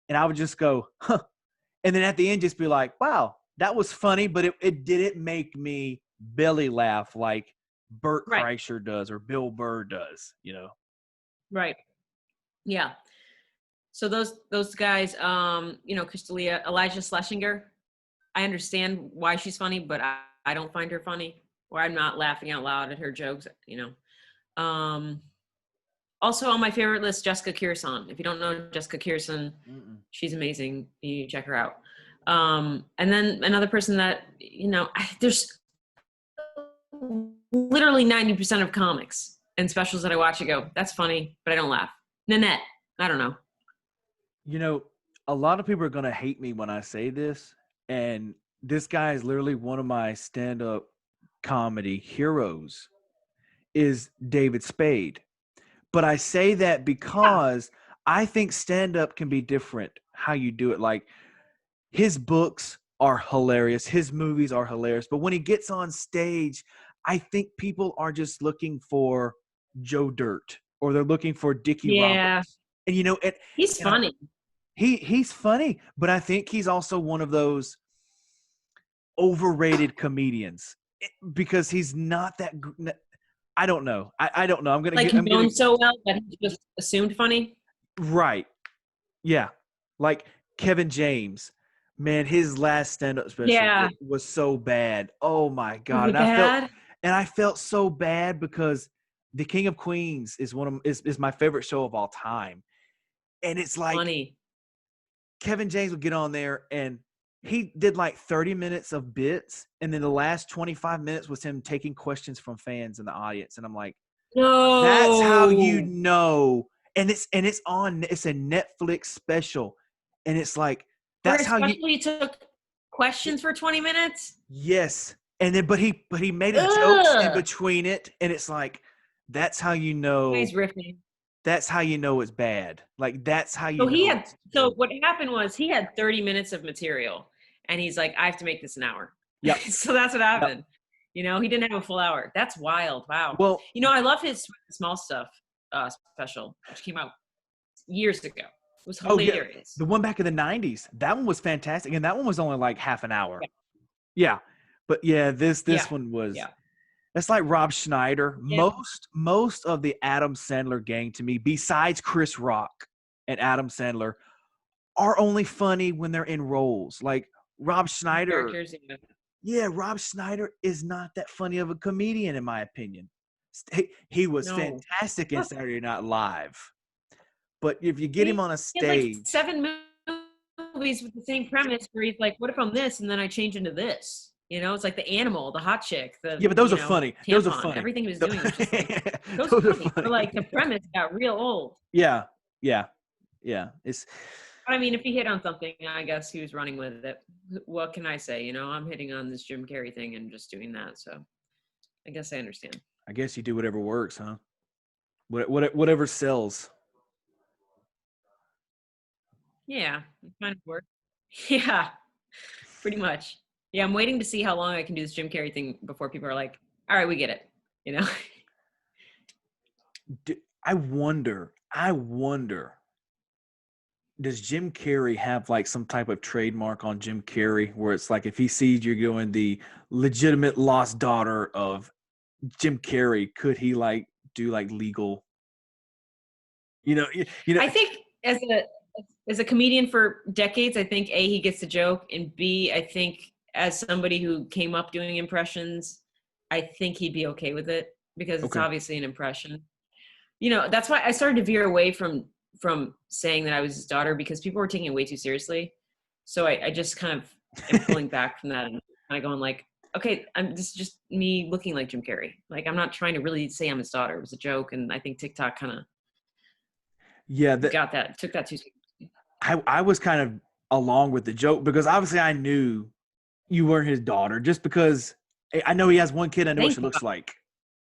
and I would just go, huh. And then at the end, just be like, wow, that was funny, but it didn't make me belly laugh like Bert Kreischer does or Bill Burr does, Right. Yeah. So those guys, Crystalia, Elijah Schlesinger, I understand why she's funny, but I don't find her funny, or I'm not laughing out loud at her jokes, Also on my favorite list, Jessica Kirsan. If you don't know Jessica Kirsan, she's amazing. You check her out. And then another person that, there's literally 90% of comics and specials that I watch, I go, that's funny, but I don't laugh. Nanette, I don't know. A lot of people are going to hate me when I say this, and this guy is literally one of my stand-up comedy heroes, is David Spade. But I say that because I think stand-up can be different how you do it. Like, his books are hilarious. His movies are hilarious. But when he gets on stage, I think people are just looking for Joe Dirt, or they're looking for Dickie Roberts. And, he's funny. He's funny, but I think he's also one of those overrated comedians because he's not that. I don't know. I don't know. I'm gonna he's known so well that he just assumed funny. Right. Yeah. Like Kevin James, man, his last stand-up special was so bad. Oh my God! I felt so bad because The King of Queens is is my favorite show of all time, and it's like funny. Kevin James would get on there and he did like 30 minutes of bits, and then the last 25 minutes was him taking questions from fans in the audience. And I'm like, no, that's how you know. And it's a Netflix special, and it's like that's how you took questions for 20 minutes. Yes, and then but he made a jokes in between it, and it's like that's how you know. He's riffing. That's how you know it's bad. Like that's how you. So what happened was he had 30 minutes of material, and he's like, I have to make this an hour. Yeah. So that's what happened. Yep. He didn't have a full hour. That's wild. Wow. Well, I love his Small Stuff special, which came out years ago. It was hilarious. The one back in the 90s. That one was fantastic, and that one was only like half an hour. Yeah. But this one was. Yeah. It's like Rob Schneider. Yeah. Most of the Adam Sandler gang to me, besides Chris Rock and Adam Sandler, are only funny when they're in roles. Like Rob Schneider. Rob Schneider is not that funny of a comedian, in my opinion. He was fantastic in Saturday Night Live. But if you get him on a stage. Like 7 movies with the same premise where he's like, what if I'm this? And then I change into this. It's like The Animal, The Hot Chick. But those are funny. Tampon, those are funny. Everything he was doing was just like, those are funny. But like the premise got real old. Yeah. It's I mean, if he hit on something, I guess he was running with it. What can I say? I'm hitting on this Jim Carrey thing and just doing that. So I guess I understand. I guess you do whatever works, huh? Whatever sells. Yeah, it kind of works. Yeah, pretty much. Yeah, I'm waiting to see how long I can do this Jim Carrey thing before people are like, all right, we get it. I wonder, does Jim Carrey have like some type of trademark on Jim Carrey where it's like if he sees you're going the legitimate lost daughter of Jim Carrey, could he like do like legal? I think as a comedian for decades, I think A, he gets the joke, and B, I think as somebody who came up doing impressions, I think he'd be okay with it because it's obviously an impression. That's why I started to veer away from saying that I was his daughter because people were taking it way too seriously. So I just kind of am pulling back from that and kind of going like, okay, this is just me looking like Jim Carrey. Like, I'm not trying to really say I'm his daughter. It was a joke. And I think TikTok kind of took that too seriously. I was kind of along with the joke because obviously I knew you weren't his daughter just because I know he has one kid. I know what she looks like.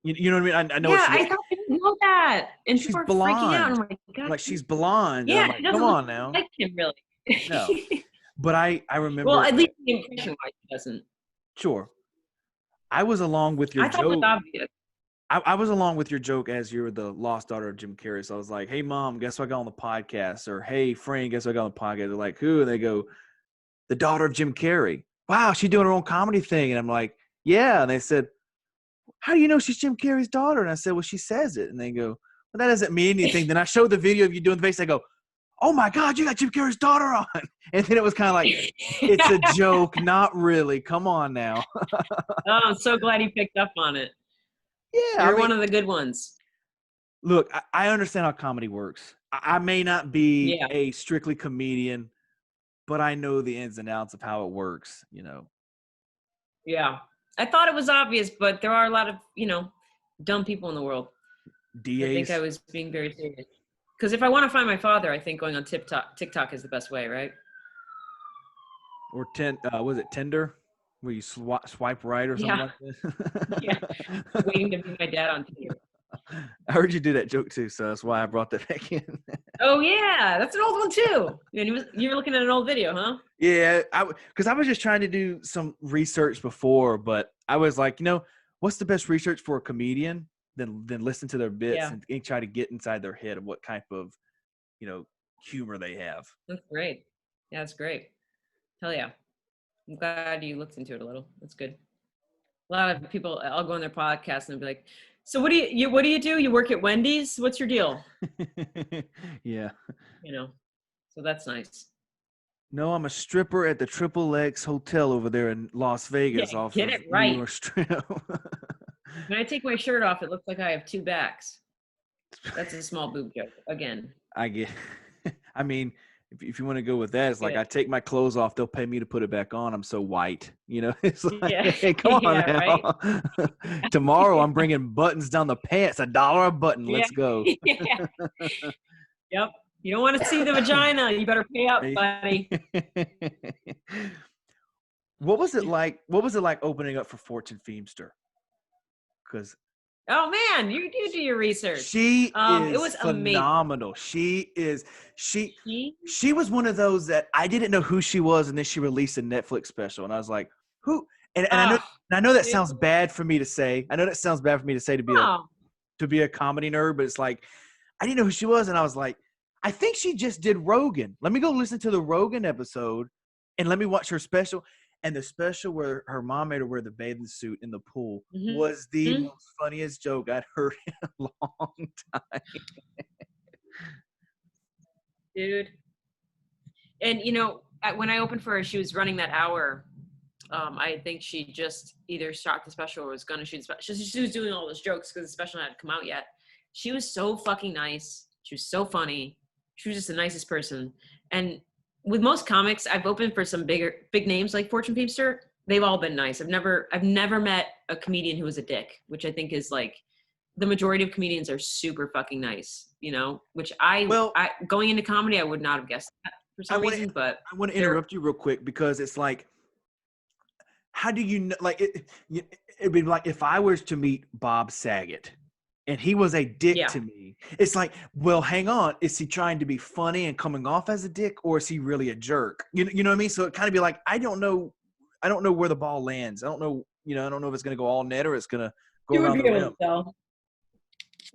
You know what I mean? I know. Yeah, I thought I didn't know that, and she's people are freaking out. Oh my God, like she's blonde. Yeah, like, come on now. Like him, really. No, but I remember. Well, at least the impression-wise, he doesn't. Sure, I was along with your joke. It was obvious. I was along with your joke as you were the lost daughter of Jim Carrey. So I was like, "Hey, mom, guess what I got on the podcast?" Or "Hey, Frank, guess what I got on the podcast?" They're like, "Who?" And they go, "The daughter of Jim Carrey." Wow, she's doing her own comedy thing, and I'm like, "Yeah." And they said, "How do you know she's Jim Carrey's daughter?" And I said, "Well, she says it." And they go, "Well, that doesn't mean anything." Then I showed the video of you doing the face. I go, "Oh my God, you got Jim Carrey's daughter on." And then it was kind of like, it's a joke, not really. Come on now. Oh, I'm so glad he picked up on it. Yeah. You're one of the good ones. Look, I understand how comedy works. I may not be a strictly comedian, but I know the ins and outs of how it works, Yeah. I thought it was obvious, but there are a lot of, dumb people in the world. DAs. I think I was being very serious. Because if I want to find my father, I think going on TikTok is the best way, right? Or was it Tinder? Where you swipe right or something like that? Yeah. Waiting to be my dad on Tinder. I heard you do that joke too, so that's why I brought that back in. Oh yeah, that's an old one too. And you were looking at an old video, huh? Yeah, because I was just trying to do some research before, but I was like, what's the best research for a comedian? Then listen to their bits and try to get inside their head of what type of, humor they have. That's great. Yeah, that's great. Hell yeah. I'm glad you looked into it a little. That's good. A lot of people, I'll go on their podcast and be like, so what do you do? You work at Wendy's? What's your deal? Yeah. So that's nice. No, I'm a stripper at the Triple X Hotel over there in Las Vegas. Yeah, get it right. When I take my shirt off, it looks like I have two backs. That's a small boob joke again. I mean, if you want to go with that, it's like I take my clothes off, they'll pay me to put it back on. I'm so white, It's like, hey, come on now. Right? Tomorrow I'm bringing buttons down the pants, $1 a button. Let's go. Yeah. Yep. You don't want to see the vagina. You better pay up, buddy. What was it like opening up for Fortune Feimster? Because oh man, you do your research. She is it was phenomenal. Amazing. She was one of those that I didn't know who she was, and then she released a Netflix special, and I was like, who? And I know that sounds bad for me to say. To be a comedy nerd, but it's like I didn't know who she was, and I was like, I think she just did Rogan. Let me go listen to the Rogan episode, and let me watch her special. And the special where her mom made her wear the bathing suit in the pool was the most funniest joke I'd heard in a long time. Dude. And, when I opened for her, she was running that hour. I think she just either shot the special or was going to shoot the special. She was doing all those jokes because the special hadn't come out yet. She was so fucking nice. She was so funny. She was just the nicest person. And with most comics, I've opened for some big names like Fortune Feimster. They've all been nice. I've never met a comedian who was a dick, which I think is like the majority of comedians are super fucking nice, which I going into comedy, I would not have guessed that. for some reason, but I want to interrupt you real quick because it's like, how do you know? Like, it'd be like if I was to meet Bob Saget and he was a dick to me. It's like, well, hang on. Is he trying to be funny and coming off as a dick, or is he really a jerk? You know what I mean? So it kind of be like, I don't know where the ball lands. I don't know if it's going to go all net or it's going to go you would around be the able rim. to tell.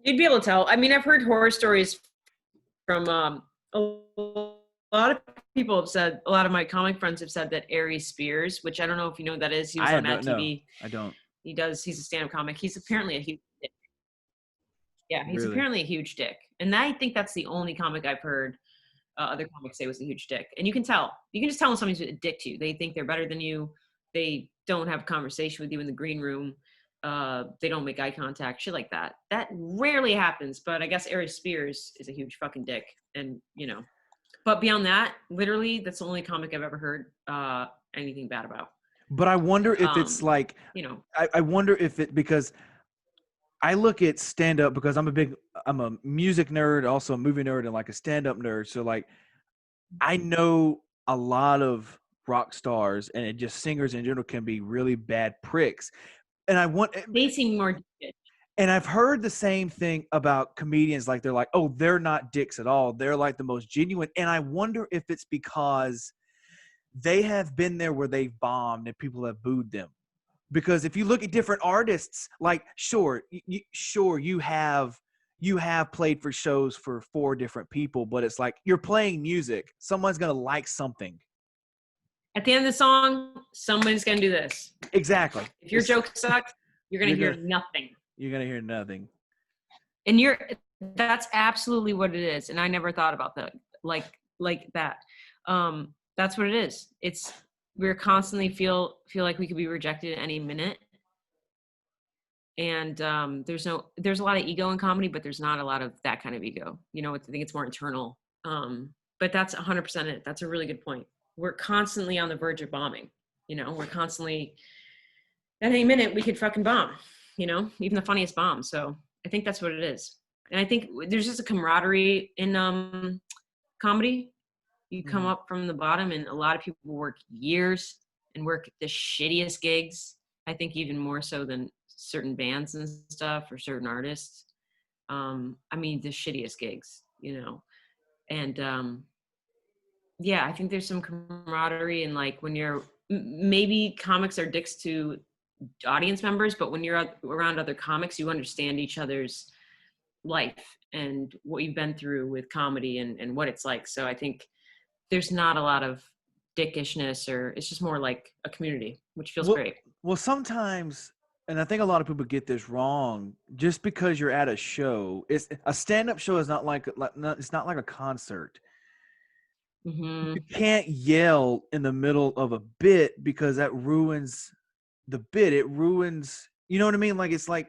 You'd be able to tell. I mean, I've heard horror stories from a lot of people have said, a lot of my comic friends have said that Aries Spears, which I don't know if you know who that is. He was on Mad TV. I don't. He's a stand-up comic. He's apparently a huge dick. Yeah, he's Really? apparently a huge dick. And I think that's the only comic I've heard other comics say was a huge dick. And you can tell. You can just tell when somebody's a dick to you. They think they're better than you. They don't have a conversation with you in the green room. They don't make eye contact, shit like that. That rarely happens, but I guess Aries Spears is a huge fucking dick. And, but beyond that, literally, that's the only comic I've ever heard anything bad about. But I wonder if it's like, I wonder if it, because I look at stand up because I'm a music nerd, also a movie nerd, and like a stand up nerd. So like, I know a lot of rock stars and just singers in general can be really bad pricks. And I want, they seem more dickish. And I've heard the same thing about comedians. Like, they're like, oh, they're not dicks at all. They're like the most genuine. And I wonder if it's because they have been there where they've bombed and people have booed them. Because if you look at different artists, like, sure, you have played for shows for 4 different people, but it's like you're playing music. Someone's going to like something. At the end of the song, someone's going to do this. Exactly. If your joke sucks, you're going to hear nothing. You're going to hear nothing. And that's absolutely what it is. And I never thought about that like that. That's what it is. We're constantly feel like we could be rejected at any minute. And there's a lot of ego in comedy, but there's not a lot of that kind of ego. I think it's more internal. But that's 100% it. That's a really good point. We're constantly on the verge of bombing. We're constantly, at any minute we could fucking bomb, even the funniest bomb. So I think that's what it is. And I think there's just a camaraderie in comedy. You come up from the bottom, and a lot of people work years and work the shittiest gigs. I think even more so than certain bands and stuff or certain artists. I mean, the shittiest gigs, and yeah, I think there's some camaraderie, and like when you're, maybe comics are dicks to audience members, but when you're around other comics, you understand each other's life and what you've been through with comedy and what it's like. So I think there's not a lot of dickishness, or it's just more like a community, which feels great. Well, sometimes, and I think a lot of people get this wrong, just because you're at a show, a stand-up show is it's not like a concert. Mm-hmm. You can't yell in the middle of a bit because that ruins the bit. It ruins, you know what I mean? Like, it's like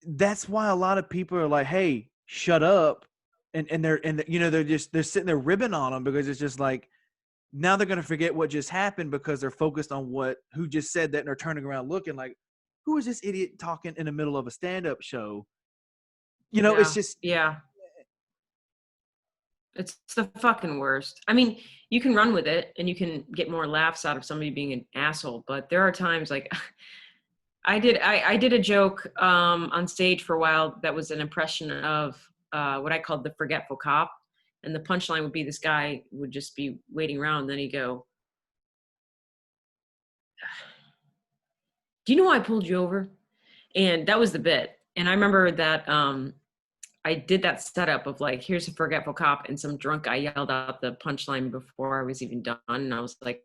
that's why a lot of people are like, hey, shut up. And they're sitting there ribbing on them because it's just like, now they're going to forget what just happened because they're focused on who just said that, and they're turning around looking like, who is this idiot talking in the middle of a stand-up show? It's just, yeah. It's the fucking worst. I mean, you can run with it and you can get more laughs out of somebody being an asshole, but there are times like I did a joke on stage for a while that was an impression of what I called the forgetful cop. And the punchline would be, this guy would just be waiting around, and then he'd go, do you know why I pulled you over? And that was the bit. And I remember that I did that setup of like, here's a forgetful cop, and some drunk guy yelled out the punchline before I was even done. And I was like,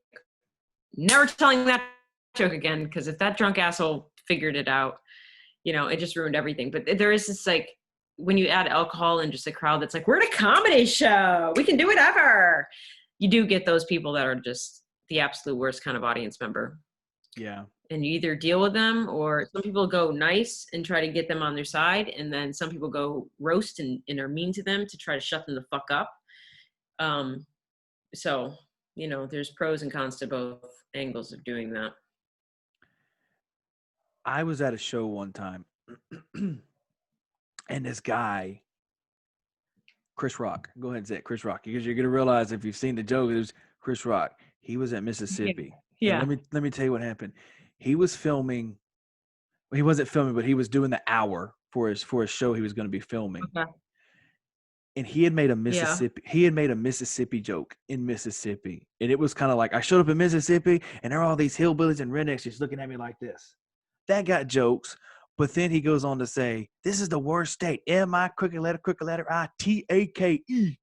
never telling that joke again, because if that drunk asshole figured it out, it just ruined everything. But there is this, like, when you add alcohol and just a crowd that's like, we're at a comedy show, we can do whatever, you do get those people that are just the absolute worst kind of audience member. Yeah. And you either deal with them, or some people go nice and try to get them on their side, and then some people go roast and are mean to them to try to shut them the fuck up. So, there's pros and cons to both angles of doing that. I was at a show one time and this guy, Chris Rock. Go ahead and say it, Chris Rock, because you're gonna realize if you've seen the joke, it was Chris Rock. He was at Mississippi, and Yeah. let me tell you what happened. He was filming. Well, he wasn't filming, but he was doing the hour for his show he was going to be filming. Okay. And he had made a Yeah. Mississippi joke in Mississippi. And it was kind of like, I showed up in Mississippi and there are all these hillbillies and rednecks just looking at me like this. That got jokes. But then he goes on to say, this is the worst state. M-I, crooked letter, I-T-A-K-E.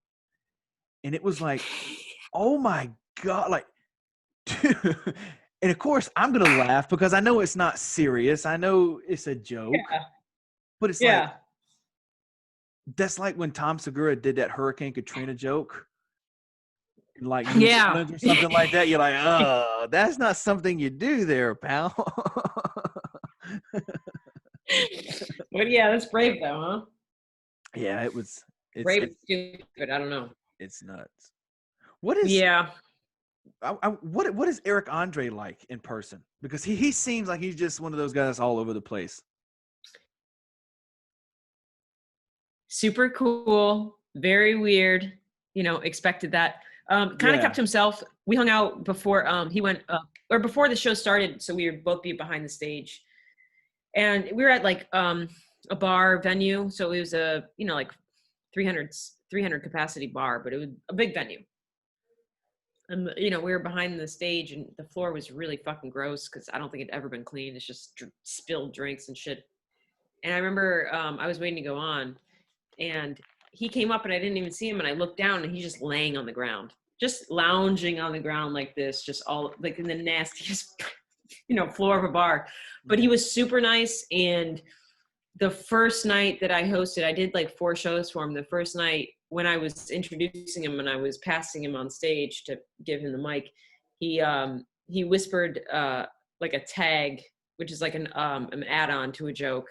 And it was like, oh my God. Like, dude. And of course, I'm going to laugh because I know it's not serious. I know it's a joke. Yeah. But it's like, that's like when Tom Segura did that Hurricane Katrina joke. Like New Orleans or something like that. You're like, oh, that's not something you do there, pal. But yeah, that's brave though, huh? Yeah, it's brave and stupid. I don't know. It's nuts. What is what is Eric Andre like in person? Because he seems like he's just one of those guys that's all over the place. Super cool, very weird. You know, expected that. Kind of kept himself. We hung out before he went or before the show started, so we would both be behind the stage. And we were at like a bar venue, so it was a, you know, like 300 capacity bar, but it was a big venue. And, you know, we were behind the stage and the floor was really fucking gross because I don't think it'd ever been cleaned. It's just spilled drinks and shit. And I remember I was waiting to go on and he came up and I didn't even see him. And I looked down and he's just laying on the ground, just lounging on the ground like this, just all like in the nastiest, you know, floor of a bar. But he was super nice. And the first night that I hosted, I did like 4 shows for him. The first night when I was introducing him and I was passing him on stage to give him the mic, he whispered like a tag, which is like an add-on to a joke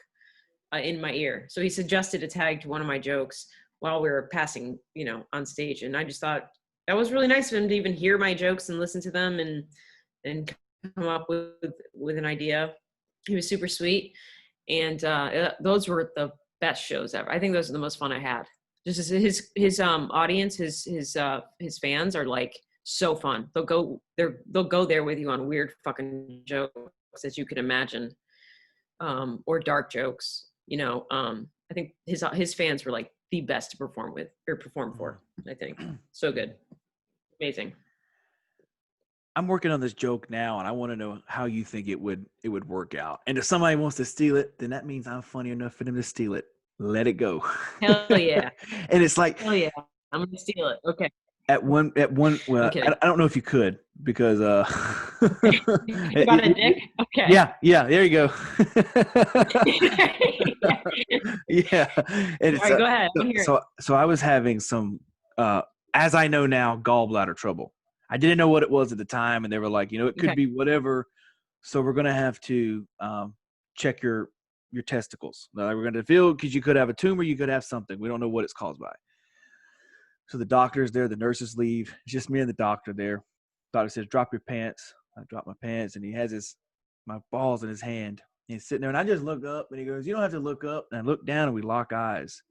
in my ear. So he suggested a tag to one of my jokes while we were passing, you know, on stage. And I just thought that was really nice of him to even hear my jokes and listen to them and come up with an idea. He was super sweet. And those were the best shows ever. I think those are the most fun I had. Just his audience, his fans are like so fun. They'll go there with you on weird fucking jokes as you can imagine, or dark jokes. You know, I think his fans were like the best to perform with or perform for. I think so good, amazing. I'm working on this joke now, and I want to know how you think it would work out. And if somebody wants to steal it, then that means I'm funny enough for them to steal it. Let it go. Hell yeah! And it's like, hell yeah, I'm gonna steal it. Okay. At one, well, I don't know if you could because you got a dick. Okay. Yeah. There you go. Yeah. And all right, go ahead. So I was having some, as I know now, gallbladder trouble. I didn't know what it was at the time, and they were like, you know, it could be whatever. So we're gonna have to check your testicles. We're gonna feel because you could have a tumor, you could have something. We don't know what it's caused by. So the doctor's there, the nurses leave. It's just me and the doctor there. Doctor says, "Drop your pants." I drop my pants, and he has my balls in his hand. And he's sitting there, and I just look up, and he goes, "You don't have to look up." And I look down, and we lock eyes.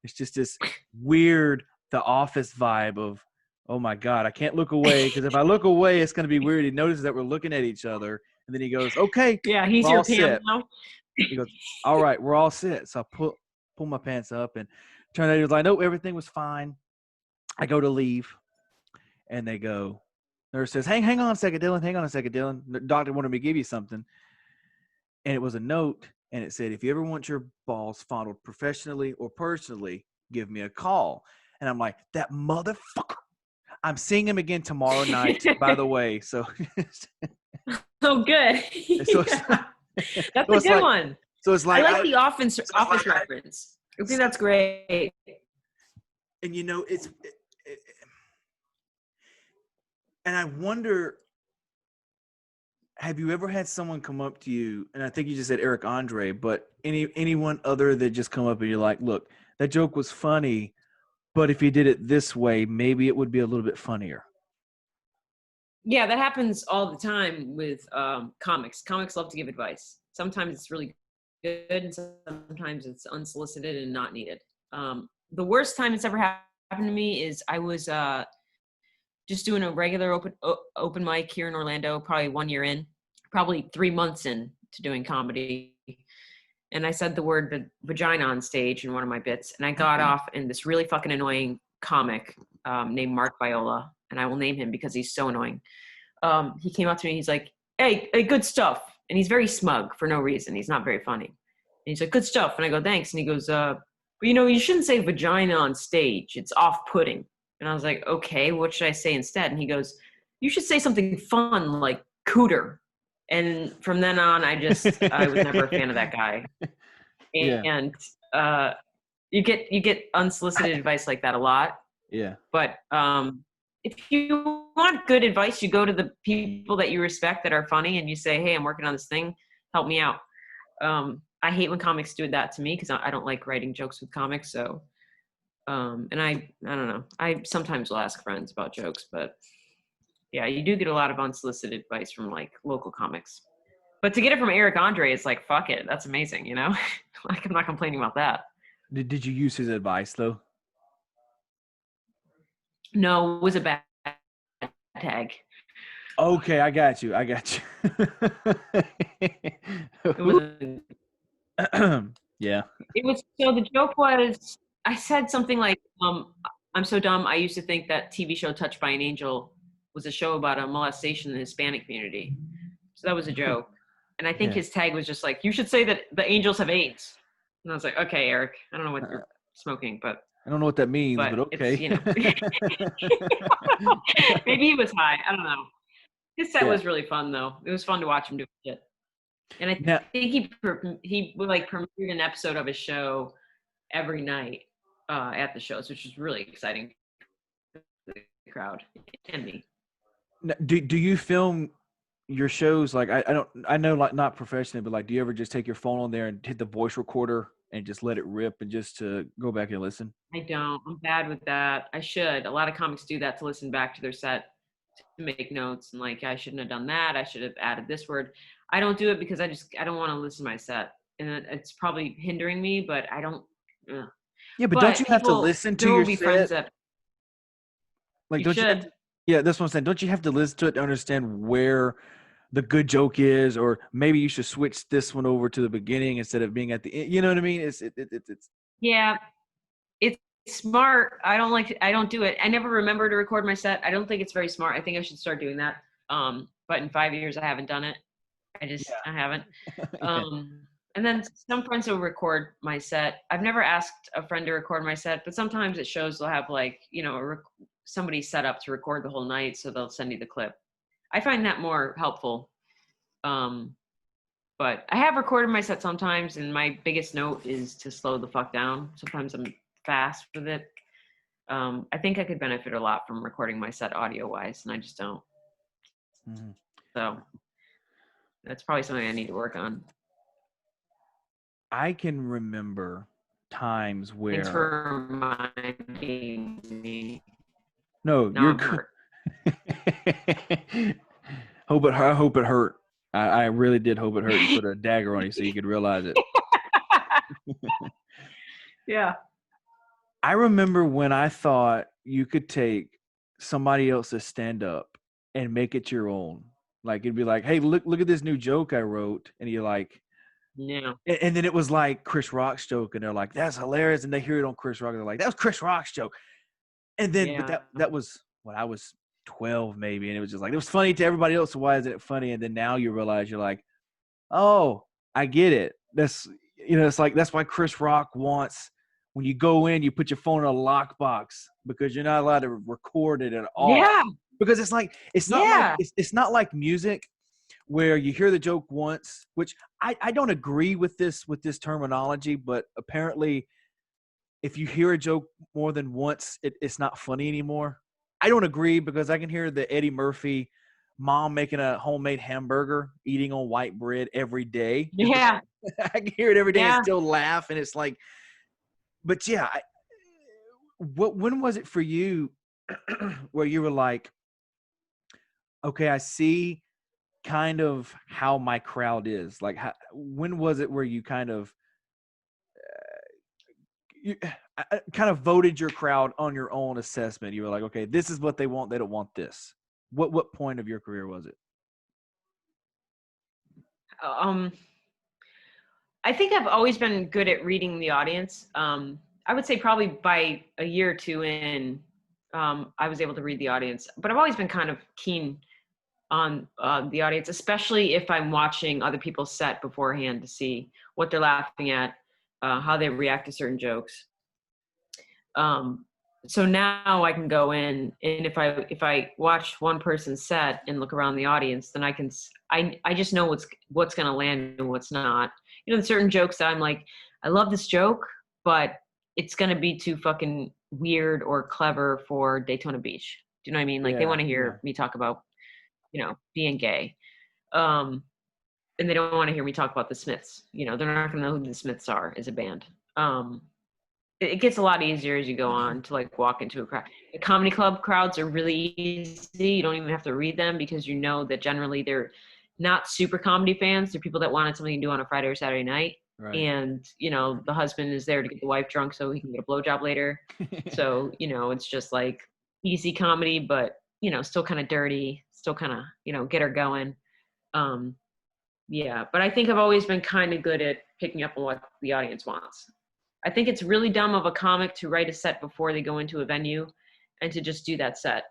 It's just this weird, The Office vibe of, oh my God, I can't look away because if I look away, it's going to be weird. He notices that we're looking at each other, and then he goes, "Okay, yeah, he's your Pam now." He goes, "All right, we're all set." So I pull my pants up, and turned out he was like, "Nope, everything was fine." I go to leave, and they go, nurse says, hang on a second, Dylan. Hang on a second, Dylan. The doctor wanted me to give you something. And it was a note, and it said, if you ever want your balls fondled professionally or personally, give me a call. And I'm like, that motherfucker. I'm seeing him again tomorrow night, by the way. So, oh, good. So that's a good one. So it's like I like the office reference. I think that's great. And you know, and I wonder, have you ever had someone come up to you, and I think you just said Eric Andre, but anyone other that just come up and you're like, look, that joke was funny, but if you did it this way, maybe it would be a little bit funnier. Yeah, that happens all the time with comics. Comics love to give advice. Sometimes it's really good, and sometimes it's unsolicited and not needed. The worst time it's ever to me is I was just doing a regular open mic here in Orlando, probably 1 year in, probably 3 months in to doing comedy. And I said the word vagina on stage in one of my bits, and I got off, and this really fucking annoying comic named Mark Viola, and I will name him because he's so annoying. He came up to me, he's like, hey, good stuff. And he's very smug for no reason. He's not very funny. And he's like, good stuff. And I go, thanks. And he goes, but you shouldn't say vagina on stage. It's off-putting. And I was like, okay, what should I say instead? And he goes, you should say something fun like cooter. And from then on, I was never a fan of that guy. And you get unsolicited advice like that a lot. Yeah. But if you want good advice, you go to the people that you respect that are funny and you say, hey, I'm working on this thing. Help me out. I hate when comics do that to me because I don't like writing jokes with comics. So, and I don't know. I sometimes will ask friends about jokes, but yeah, you do get a lot of unsolicited advice from like local comics. But to get it from Eric Andre, it's like, fuck it. That's amazing, you know? Like, I'm not complaining about that. Did you use his advice though? No, it was a bad tag. Okay, I got you. It was Yeah. It was, so the joke was, I said something like, I'm so dumb. I used to think that TV show Touched by an Angel was a show about a molestation in the Hispanic community. So that was a joke. And I think his tag was just like, you should say that the angels have AIDS. And I was like, okay, Eric, I don't know what you're smoking, but I don't know what that means, but okay. Maybe he was high. I don't know. His set was really fun, though. It was fun to watch him do shit. And I think he would like premiered an episode of his show every night at the shows, which is really exciting for the crowd and me. Do you film your shows like I know like not professionally, but like do you ever just take your phone on there and hit the voice recorder and just let it rip and just to go back and listen? I don't. I'm bad with that. I should. A lot of comics do that to listen back to their set to make notes and like I shouldn't have done that. I should have added this word. I don't do it because I don't want to listen to my set, and it's probably hindering me. But I don't. Yeah, but don't you have to listen to your set? Like, don't you? Yeah, that's what I'm saying. Don't you have to listen to it to understand where the good joke is, or maybe you should switch this one over to the beginning instead of being at the end. You know what I mean? It's yeah, it's smart. I don't do it. I never remember to record my set. I don't think it's very smart. I think I should start doing that. But in 5 years, I haven't done it. I haven't. And then some friends will record my set. I've never asked a friend to record my set, but sometimes at shows they'll have like, somebody set up to record the whole night, so they'll send you the clip. I find that more helpful. But I have recorded my set sometimes, and my biggest note is to slow the fuck down. Sometimes I'm fast with it. I think I could benefit a lot from recording my set audio-wise, and I just don't. Mm-hmm. So that's probably something I need to work on. I can remember times where. Thanks for reminding me. No, you're good. I hope it hurt. I really did hope it hurt. You put a dagger on you so you could realize it. Yeah. I remember when I thought you could take somebody else's stand-up and make it your own. Like it'd be like, hey, look at this new joke I wrote, and you're like, yeah. And then it was like Chris Rock's joke, and they're like, that's hilarious, and they hear it on Chris Rock, and they're like, that was Chris Rock's joke. And then, but that was when I was 12 maybe, and it was just like, it was funny to everybody else, so why isn't it funny? And then now you realize you're like, oh, I get it. That's, it's like, that's why Chris Rock wants, when you go in, you put your phone in a lockbox because you're not allowed to record it at all. Yeah. Because it's like, it's not like music where you hear the joke once, which I don't agree with this terminology, but apparently if you hear a joke more than once, it's not funny anymore. I don't agree because I can hear the Eddie Murphy mom making a homemade hamburger, eating on white bread every day. Yeah. I can hear it every day and still laugh. And it's like, but yeah, when was it for you where you were like, okay, I see kind of how my crowd is? Like, when was it where you kind of you kind of voted your crowd on your own assessment. You were like, okay, this is what they want. They don't want this. What point of your career was it? I think I've always been good at reading the audience. I would say probably by a year or two in, I was able to read the audience. But I've always been kind of keen on the audience, especially if I'm watching other people's set beforehand to see what they're laughing at, how they react to certain jokes. So now I can go in, and if I watch one person's set and look around the audience, then I just know what's going to land and what's not. You know, certain jokes that I'm like, I love this joke, but it's going to be too fucking weird or clever for Daytona Beach. Do you know what I mean? Like they want to hear me talk about, you know, being gay. And they don't want to hear me talk about the Smiths. You know, they're not going to know who the Smiths are as a band. It gets a lot easier as you go on to like walk into a crowd. The comedy club crowds are really easy. You don't even have to read them because you know that generally they're not super comedy fans. They're people that wanted something to do on a Friday or Saturday night. Right. And, you know, the husband is there to get the wife drunk so he can get a blowjob later. So, you know, it's just like easy comedy, but, you know, still kind of dirty, still kind of, you know, get her going. Yeah, but I think I've always been kind of good at picking up on what the audience wants. I think it's really dumb of a comic to write a set before they go into a venue and to just do that set.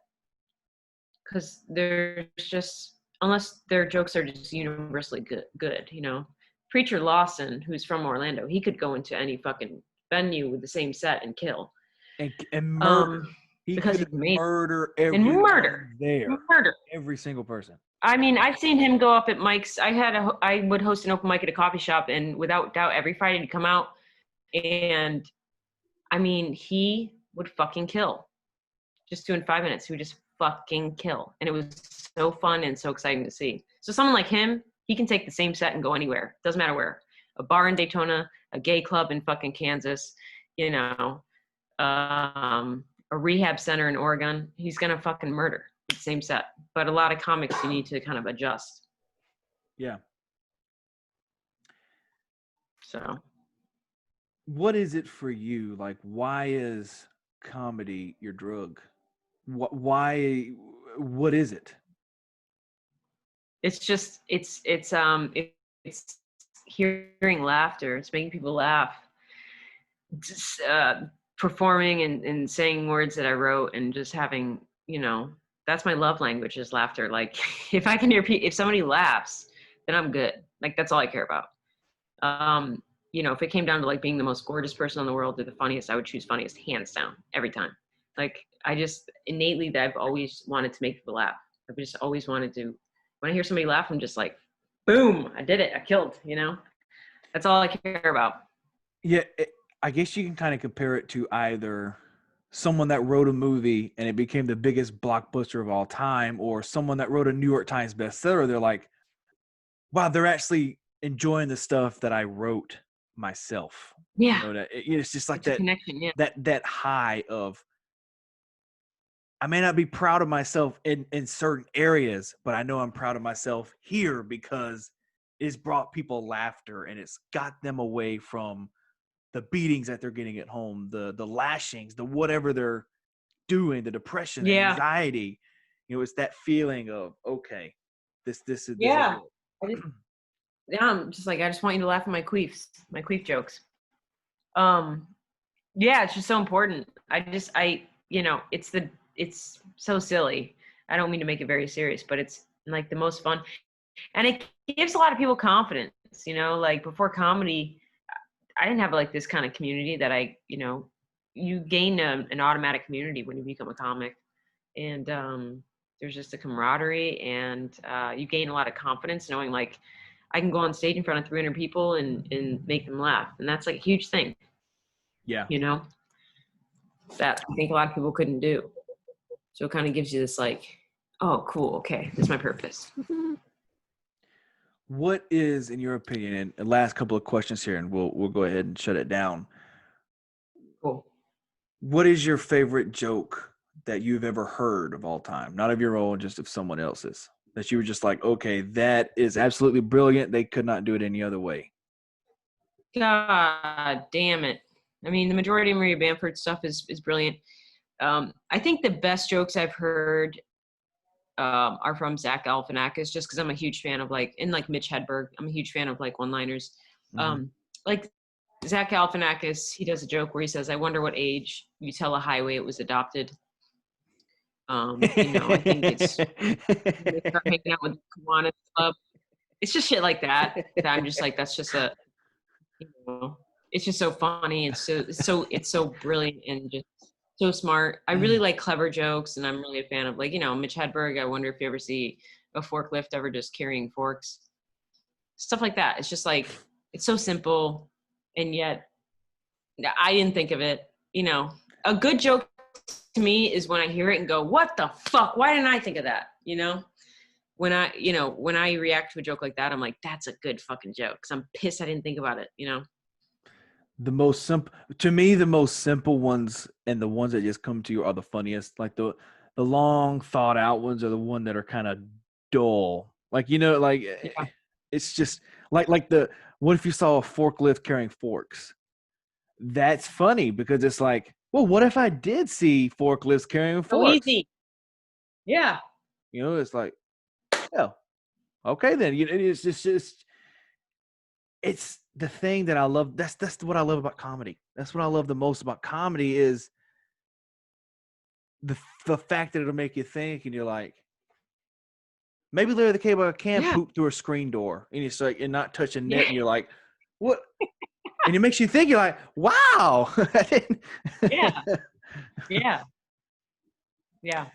Because there's just, unless their jokes are just universally good, you know. Preacher Lawson, who's from Orlando, he could go into any fucking venue with the same set and kill. And murder. He could murder everyone there. Murder. Every single person. I mean, I've seen him go up at mics. I would host an open mic at a coffee shop, and without doubt, every Friday he'd come out. And I mean, he would fucking kill. Just doing 5 minutes, he would just fucking kill. And it was so fun and so exciting to see. So someone like him, he can take the same set and go anywhere. Doesn't matter where. A bar in Daytona, a gay club in fucking Kansas, you know, a rehab center in Oregon. He's going to fucking murder the same set. But a lot of comics, you need to kind of adjust. Yeah. So. What is it for you? Like, why is comedy your drug? What is it? It's just, it's hearing laughter. It's making people laugh. Just, performing and saying words that I wrote and just having, you know, that's my love language is laughter. Like if I can hear if somebody laughs, then I'm good. Like that's all I care about. You know, if it came down to like being the most gorgeous person in the world or the funniest, I would choose funniest hands down every time. Like I just innately that I've always wanted to make people laugh. I've just always wanted to, when I hear somebody laugh, I'm just like, boom, I did it. I killed, you know, that's all I care about. Yeah. I guess you can kind of compare it to either someone that wrote a movie and it became the biggest blockbuster of all time, or someone that wrote a New York Times bestseller. They're like, wow, they're actually enjoying the stuff that I wrote myself. Yeah. You know, it's just like that connection. Yeah. That high of, I may not be proud of myself in certain areas, but I know I'm proud of myself here because it's brought people laughter and it's got them away from the beatings that they're getting at home, the lashings, the whatever they're doing, the depression, the anxiety. You know, it's that feeling of, okay, this is yeah. I'm just like, I just want you to laugh at my queefs jokes. Yeah, it's just so important. You know, it's so silly. I don't mean to make it very serious, but it's like the most fun. And it gives a lot of people confidence, you know, like before comedy, I didn't have like this kind of community that you know, you gain an automatic community when you become a comic. And there's just a camaraderie and you gain a lot of confidence knowing like I can go on stage in front of 300 people and make them laugh. And that's like a huge thing. Yeah. You know, that I think a lot of people couldn't do. So it kind of gives you this like, oh, cool. Okay. This is my purpose. What is, in your opinion, and the last couple of questions here, and we'll go ahead and shut it down. Cool. What is your favorite joke that you've ever heard of all time? Not of your own, just of someone else's. That you were just like, okay, that is absolutely brilliant. They could not do it any other way. God damn it. I mean, the majority of Maria Bamford stuff is brilliant. I think the best jokes I've heard are from Zach Galifianakis, just because I'm a huge fan of like Mitch Hedberg. I'm a huge fan of like one-liners. Mm-hmm. Like Zach Galifianakis, he does a joke where he says, "I wonder what age you tell a highway it was adopted." I think it's when they start hanging out with Kiwanis Club. It's just shit like that I'm just like, that's just it's just so funny. It's so brilliant and just so smart. I really like clever jokes, and I'm really a fan of like, Mitch Hedberg. I wonder if you ever see a forklift ever just carrying forks, stuff like that. It's just like, it's so simple, and yet I didn't think of it. A good joke to me is when I hear it and go, "What the fuck? Why didn't I think of that?" When I react to a joke like that, I'm like, "That's a good fucking joke," because I'm pissed I didn't think about it. The most simple, to me, the most simple ones and the ones that just come to you are the funniest. Like the long thought out ones are the one that are kind of dull. Like, Yeah. it's just like what if you saw a forklift carrying forks? That's funny because it's like, well, what if I did see forklifts carrying So forks? easy. Yeah. It's like, oh, okay then. It's just it's the thing that I love. That's what I love about comedy. That's what I love the most about comedy is the fact that it'll make you think, and you're like, maybe Larry the Cable Guy can Yeah. poop through a screen door, and it's like, and not touch a net, and you're like, what? And it makes you think. You're like, wow. Yeah. Yeah. Yeah.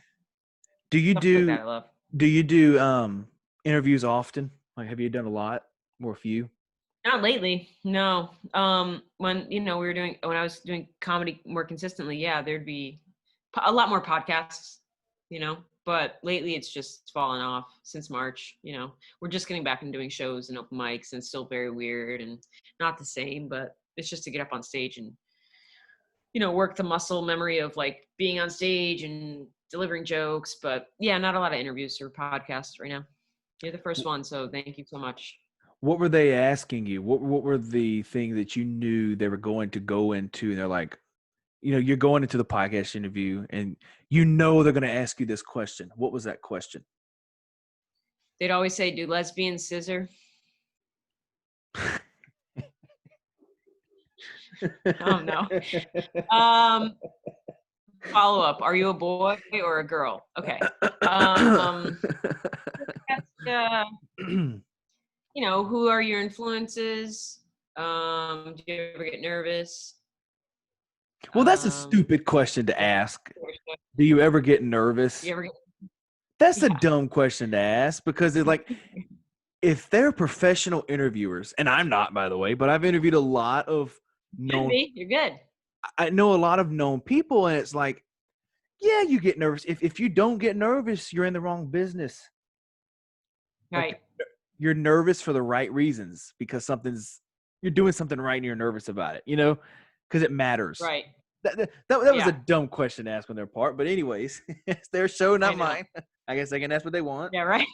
Do you Stuff like do that I love. interviews often? Like, have you done a lot or a few? Not lately. No. When I was doing comedy more consistently, yeah, there'd be a lot more podcasts, but lately it's just fallen off since March. We're just getting back and doing shows and open mics, and it's still very weird and not the same, but it's just to get up on stage and, work the muscle memory of like being on stage and delivering jokes. But yeah, not a lot of interviews or podcasts right now. You're the first one, so thank you so much. What were they asking you? What were the things that you knew they were going to go into? And they're like, you're going into the podcast interview and they're going to ask you this question. What was that question? They'd always say, "Do lesbians scissor?" Oh no. Follow up. Are you a boy or a girl? Okay. Who are your influences? Do you ever get nervous? Well, that's a stupid question to ask. Do you ever get nervous? That's a dumb question to ask because it's like, if they're professional interviewers, and I'm not, by the way, but I've interviewed a lot of known. You're good. I know a lot of known people, and it's like, yeah, you get nervous. If you don't get nervous, you're in the wrong business. Right. Like, you're nervous for the right reasons because you're doing something right and you're nervous about it, because it matters. Right. That was a dumb question to ask on their part, but anyways, it's their show, not mine. I guess they can ask what they want. Yeah. Right.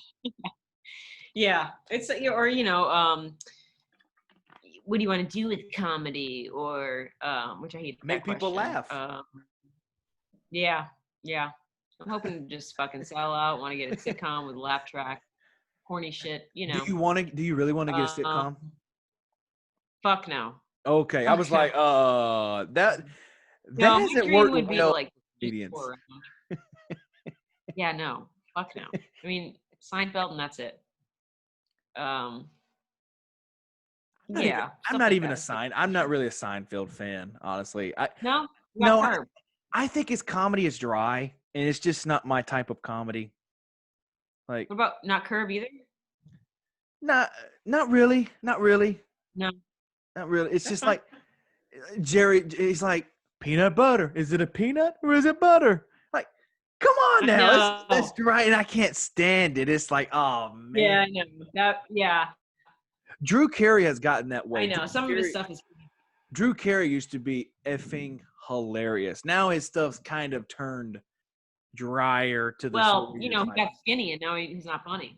Yeah. It's what do you want to do with comedy, or which I hate. Make people laugh. Yeah. I'm hoping to just fucking sell out. Want to get a sitcom with a laugh track, corny shit. Do you really want to get a sitcom? Fuck no. Okay, I was like, that hasn't worked would be well. Like yeah, no, fuck no. I mean, Seinfeld, and that's it. Yeah. I'm not even I'm not really a Seinfeld fan, honestly. No. I think his comedy is dry, and it's just not my type of comedy. Like, what about not Curb either? Not really. No, not really. It's just like Jerry. He's like, peanut butter. Is it a peanut or is it butter? Like, come on now, that's dry, and I can't stand it. It's like, oh man. Yeah, I know that. Yeah. Drew Carey has gotten that way. I know some of his stuff is. Drew Carey used to be effing hilarious. Now his stuff's kind of turned drier to the. Well, he got skinny and now he's not funny.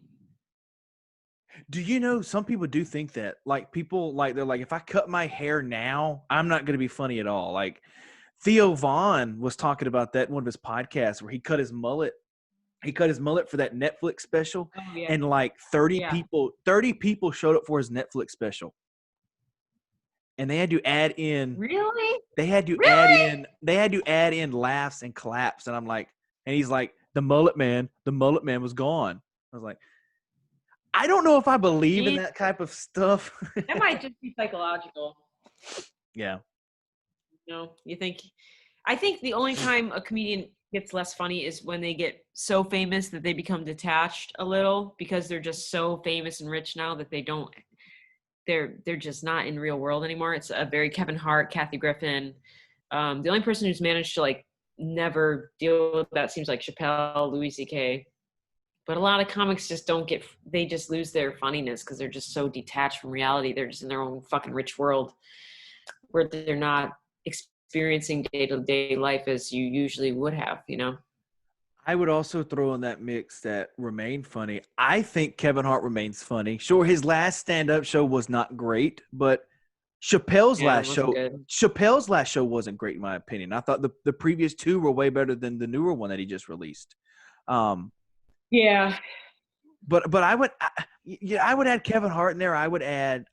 Do you know some people do think that? Like people like they're like, if I cut my hair now, I'm not going to be funny at all. Like Theo Vaughn was talking about that in one of his podcasts where he cut his mullet. He cut his mullet for that Netflix special, Oh yeah. and like 30 Yeah. people showed up for his Netflix special. And they had to add in Really? they had to Really? add in laughs and claps. And I'm like, and he's like, the mullet man was gone. I was like, I don't know if I believe in Gee, that type of stuff. that might just be psychological. Yeah. No, you think? I think the only time a comedian gets less funny is when they get so famous that they become detached a little because they're just so famous and rich now that they're just not in real world anymore. It's a very Kevin Hart, Kathy Griffin. The only person who's managed to like never deal with that seems like Chappelle, Louis C.K. But a lot of comics just they just lose their funniness because they're just so detached from reality. They're just in their own fucking rich world where they're not experiencing day-to-day life as you usually would have, you know? I would also throw in that mix that remained funny. I think Kevin Hart remains funny. Sure, his last stand-up show was not great, but Yeah, it wasn't good. Chappelle's last show wasn't great in my opinion. I thought the previous two were way better than the newer one that he just released. Yeah. But I would add Kevin Hart in there. I would add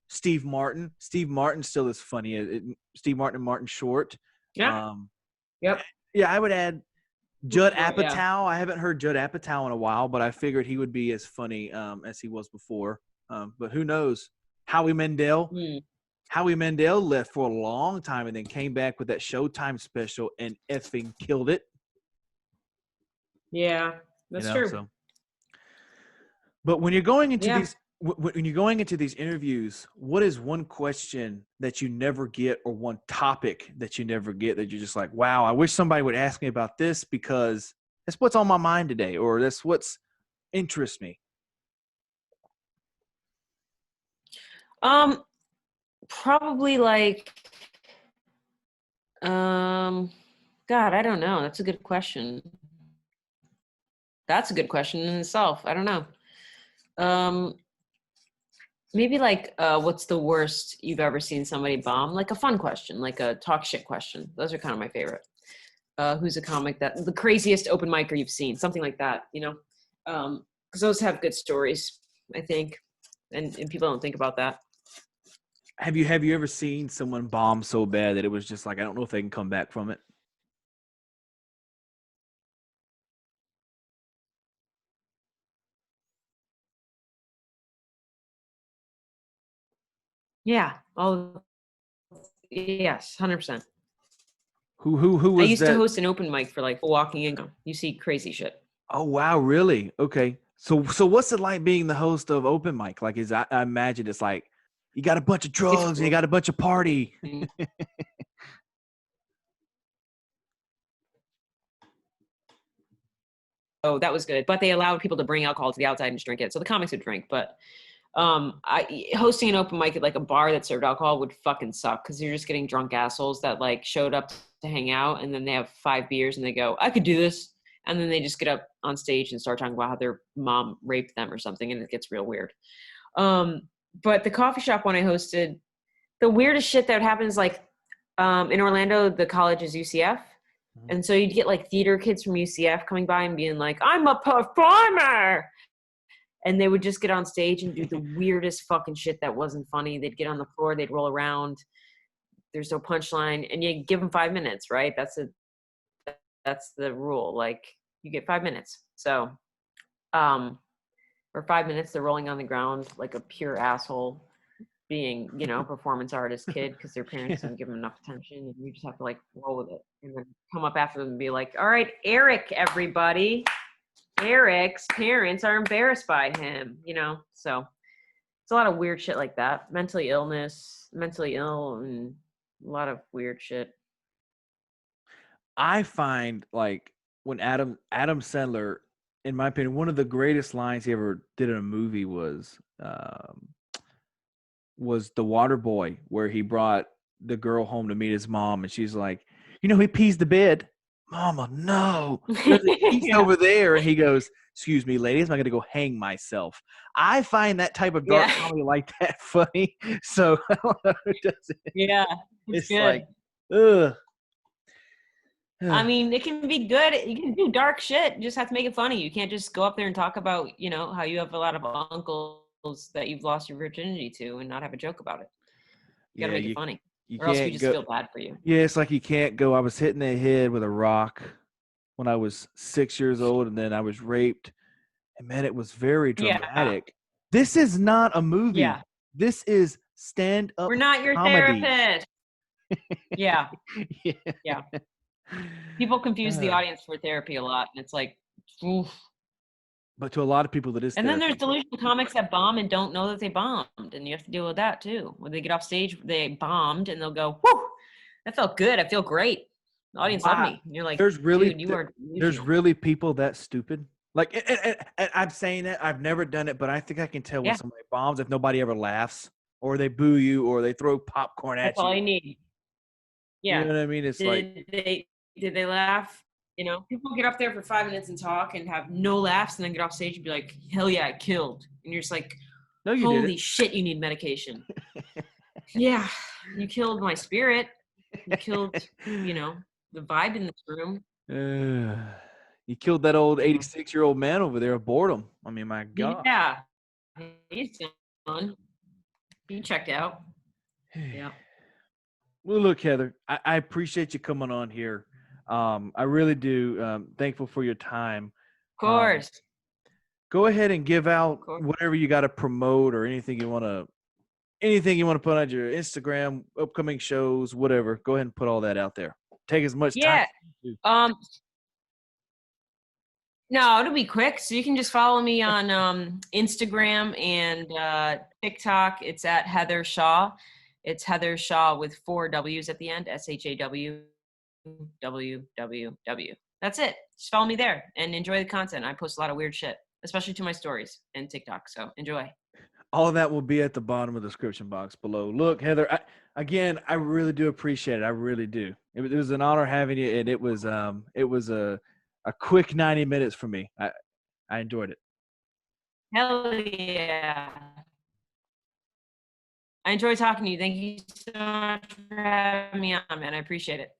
Steve Martin. Steve Martin still is funny. Steve Martin and Martin Short. Yeah. Yep. Yeah, I would add Judd Yeah. Apatow. I haven't heard Judd Apatow in a while, but I figured he would be as funny as he was before. But who knows? Howie Mandel. Mm. Howie Mandel left for a long time and then came back with that Showtime special and effing killed it. Yeah, that's true. So. But when you're going into Yeah. these interviews, what is one question that you never get or one topic that you never get that you're just like, wow, I wish somebody would ask me about this because that's what's on my mind today or that's what's interests me? Probably like, God, I don't know. That's a good question. That's a good question in itself. I don't know. Maybe like, what's the worst you've ever seen somebody bomb? Like a fun question, like a talk shit question. Those are kind of my favorite. Who's a comic that the craziest open micer you've seen? Something like that, you know? Because those have good stories, I think, and people don't think about that. Have you ever seen someone bomb so bad that it was just like, I don't know if they can come back from it? Yeah. Oh, yes, 100%. Who I was used to that? host an open mic for like walking in. You see crazy shit. Oh wow, really? Okay. So what's it like being the host of open mic? Like I imagine it's like you got a bunch of It's drugs and you got a bunch of party. Oh, that was good. But they allowed people to bring alcohol to the outside and just drink it. So the comics would drink. But hosting an open mic at like a bar that served alcohol would fucking suck because you're just getting drunk assholes that like showed up to hang out and then they have 5 beers and they go, I could do this. And then they just get up on stage and start talking about how their mom raped them or something, and it gets real weird. But the coffee shop one I hosted, the weirdest shit that would happen is like in Orlando, the college is UCF. And so you'd get like theater kids from UCF coming by and being like, I'm a performer. And they would just get on stage and do the weirdest fucking shit that wasn't funny. They'd get on the floor, they'd roll around. There's no punchline. And you give them 5 minutes, right? That's the rule. Like you get 5 minutes. So for 5 minutes, they're rolling on the ground like a pure asshole being, you know, performance artist kid because their parents didn't give them enough attention, and you just have to like roll with it and then come up after them and be like, all right, Eric, everybody. Eric's parents are embarrassed by him, you know? So it's a lot of weird shit like that. Mentally ill, and a lot of weird shit. I find like when Adam Sandler, in my opinion, one of the greatest lines he ever did in a movie was The Water Boy, where he brought the girl home to meet his mom, and she's like, you know, he pees the bed. Mama, no, there's a geese Yeah. over there. And he goes, excuse me, ladies, I'm going to go hang myself. I find that type of dark Yeah. comedy like that funny. So I don't know who does it. Yeah. It's It's like, good. ugh. I mean, it can be good. You can do dark shit. You just have to make it funny. You can't just go up there and talk about, you know, how you have a lot of uncles that you've lost your virginity to and not have a joke about it. You got to Yeah, make it funny, you or else we can't just go. feel bad for you. Yeah, it's like you can't go. I was hit in the head with a rock when I was 6 years old, and then I was raped. And man, it was very Yeah. dramatic. This is not a movie. Yeah. This is stand-up We're not your comedy. therapist. Yeah. Yeah. Yeah. People confuse the Uh, audience for therapy a lot. And it's like, oof. but to a lot of people, that is And then there's therapy. delusional comics that bomb and don't know that they bombed. And you have to deal with that too. When they get off stage, they bombed and they'll go, whoo, that felt good. I feel great. The audience loved Wow. me. And you're like, There's really dude, you are there's delusional. really people that stupid. Like, and I'm saying that I've never done it, but I think I can tell when Yeah, somebody bombs if nobody ever laughs, or they boo you, or they throw popcorn that's at all you. I need. You Yeah. know what I mean? It's like, Did they laugh? You know, people get up there for 5 minutes and talk and have no laughs and then get off stage and be like, hell yeah, I killed. And you're just like, no, you holy didn't. shit, you need medication. Yeah, you killed my spirit. You killed, you know, the vibe in this room. You killed that old Yeah. 86-year-old man over there of boredom. I mean, my God. Yeah. He's done. He checked out. Yeah. Of Well, look, Heather, I appreciate you coming on here. I really do. Thankful for your time. Um, course. go ahead and give out Of course. whatever you got to promote, or anything you want to put on your Instagram, upcoming shows, whatever. Go ahead and put all that out there. Take as much time Yeah. as you No, it'll be quick. So you can just follow me on Instagram and TikTok. It's at Heather Shaw. It's Heather Shaw with 4 W's at the end. SHAWWWW. That's it. Just follow me there and enjoy the content. I post a lot of weird shit, especially to my stories and TikTok. So enjoy. all of that will be at the bottom of the description box below. Look, Heather, I really do appreciate it. I really do. It was an honor having you, and it was a quick 90 minutes for me. I enjoyed it. Hell yeah. I enjoy talking to you. Thank you so much for having me on, man. I appreciate it.